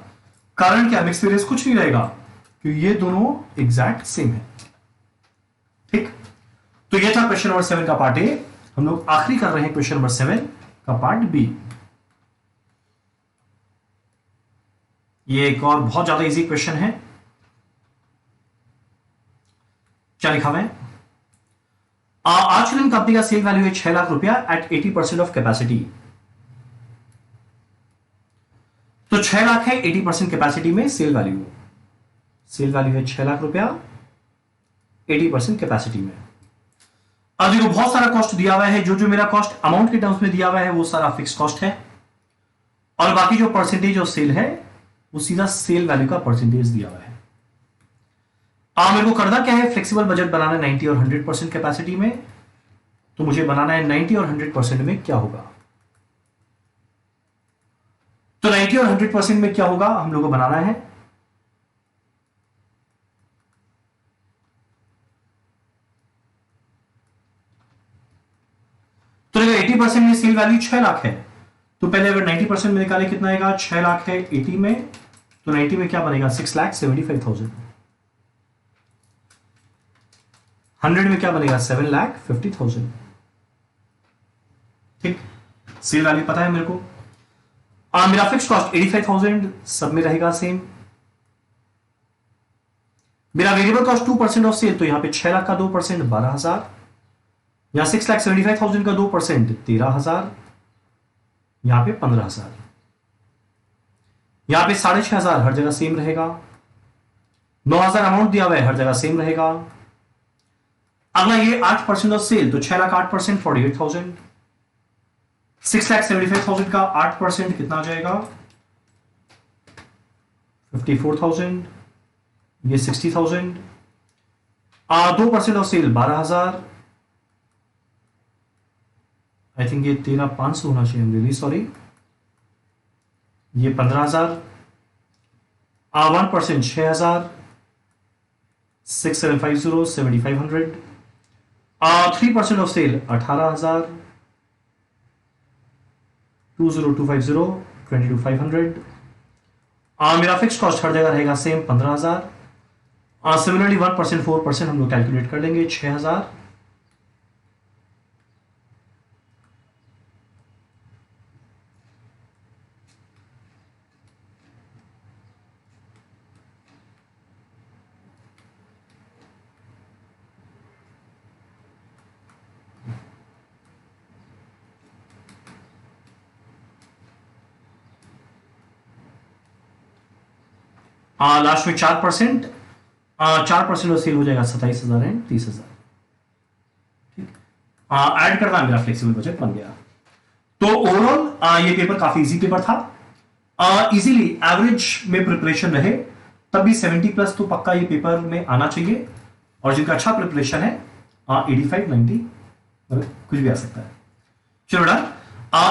Speaker 1: कारण क्या, मिक्स वेरिएंस कुछ नहीं रहेगा क्योंकि ये दोनों एग्जैक्ट सेम है। ठीक, तो ये था क्वेश्चन नंबर 7 का पार्ट ए। हम लोग आखिरी कर रहे हैं क्वेश्चन नंबर 7 का पार्ट बी। ये एक और बहुत ज्यादा इजी क्वेश्चन है। क्या लिखा हुआ है, आज फिल्म कंपनी का सेल वैल्यू है 6 लाख रुपया एट 80% ऑफ कैपेसिटी। तो 6 लाख है 80% कैपेसिटी में सेल वैल्यू, सेल वैल्यू है 6 लाख रुपया 80% कैपेसिटी में। अब देखो बहुत सारा कॉस्ट दिया हुआ है, जो जो मेरा कॉस्ट अमाउंट के टर्म्स में दिया हुआ है वो सारा फिक्स कॉस्ट है, और बाकी जो परसेंटेज ऑफ सेल है वो सीधा सेल वैल्यू का परसेंटेज दिया हुआ है। मेरे को करना क्या है, फ्लेक्सिबल बजट बनाना है 90 और 100% कैपेसिटी में, तो मुझे बनाना है 90 और 100% में क्या होगा। तो 90 और 100% में क्या होगा हम लोगों को बनाना है, तो देखो 80% में सेल वैल्यू 6 लाख है, तो पहले अगर 90% में निकाले कितना आएगा, 6 लाख है 80 में, तो 90 में क्या बनेगा 6,75,000, 100 में क्या बनेगा 7,50,000। ठीक, सेल वैल्यू पता है मेरे को। मेरा फिक्स कॉस्ट 85,000 सब में रहेगा सेम। मेरा वेरिएबल कॉस्ट 2% ऑफ सेल, तो यहां पे 6 लाख का 2% 12,000, यहां 6,75,000 का 2% 13,000, यहां पे 15,000, यहां पे 6,500 हर जगह सेम रहेगा, 9,000 अमाउंट दिया हुआ है हर जगह सेम रहेगा। अगला ये 8% ऑफ सेल, तो 6 लाख 8% 48,000, 6,75,000 का 8% कितना आ जाएगा 54,000, ये 60,000, 2% ऑफ सेल 12,000, आई थिंक ये 13,500 होना चाहिए, रियली सॉरी, ये 15,000, 1% 6,000, 6,750 7,500, 3% ऑफ सेल 18,000, 2,0250 22,500। मेरा फिक्स कॉस्ट हर जगह रहेगा सेम 15,000। सिमिलरली 1% 4% हम लोग कैलकुलेट कर लेंगे 6,000। लास्ट में 4%, 4% सेल हो जाएगा 27,000 एंड 30,000। ठीक, ऐड करना मेरा फ्लेक्सिबल बजट बन गया। तो ओवरऑल ये पेपर काफी इजी पेपर था। इजीली एवरेज में प्रिपरेशन रहे तब भी 70+ तो पक्का ये पेपर में आना चाहिए, और जिनका अच्छा प्रिपरेशन है 85 90 कुछ भी आ सकता है। चलो डन।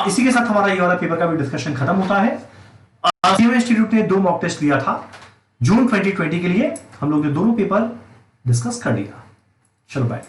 Speaker 1: इसी के साथ हमारा ये वाला पेपर का भी डिस्कशन खत्म होता है। सीएमए इंस्टीट्यूट ने 2 मॉक टेस्ट लिया था जून 2020 के लिए, हम लोग ने दोनों पेपर डिस्कस कर लिया। चलो बाय।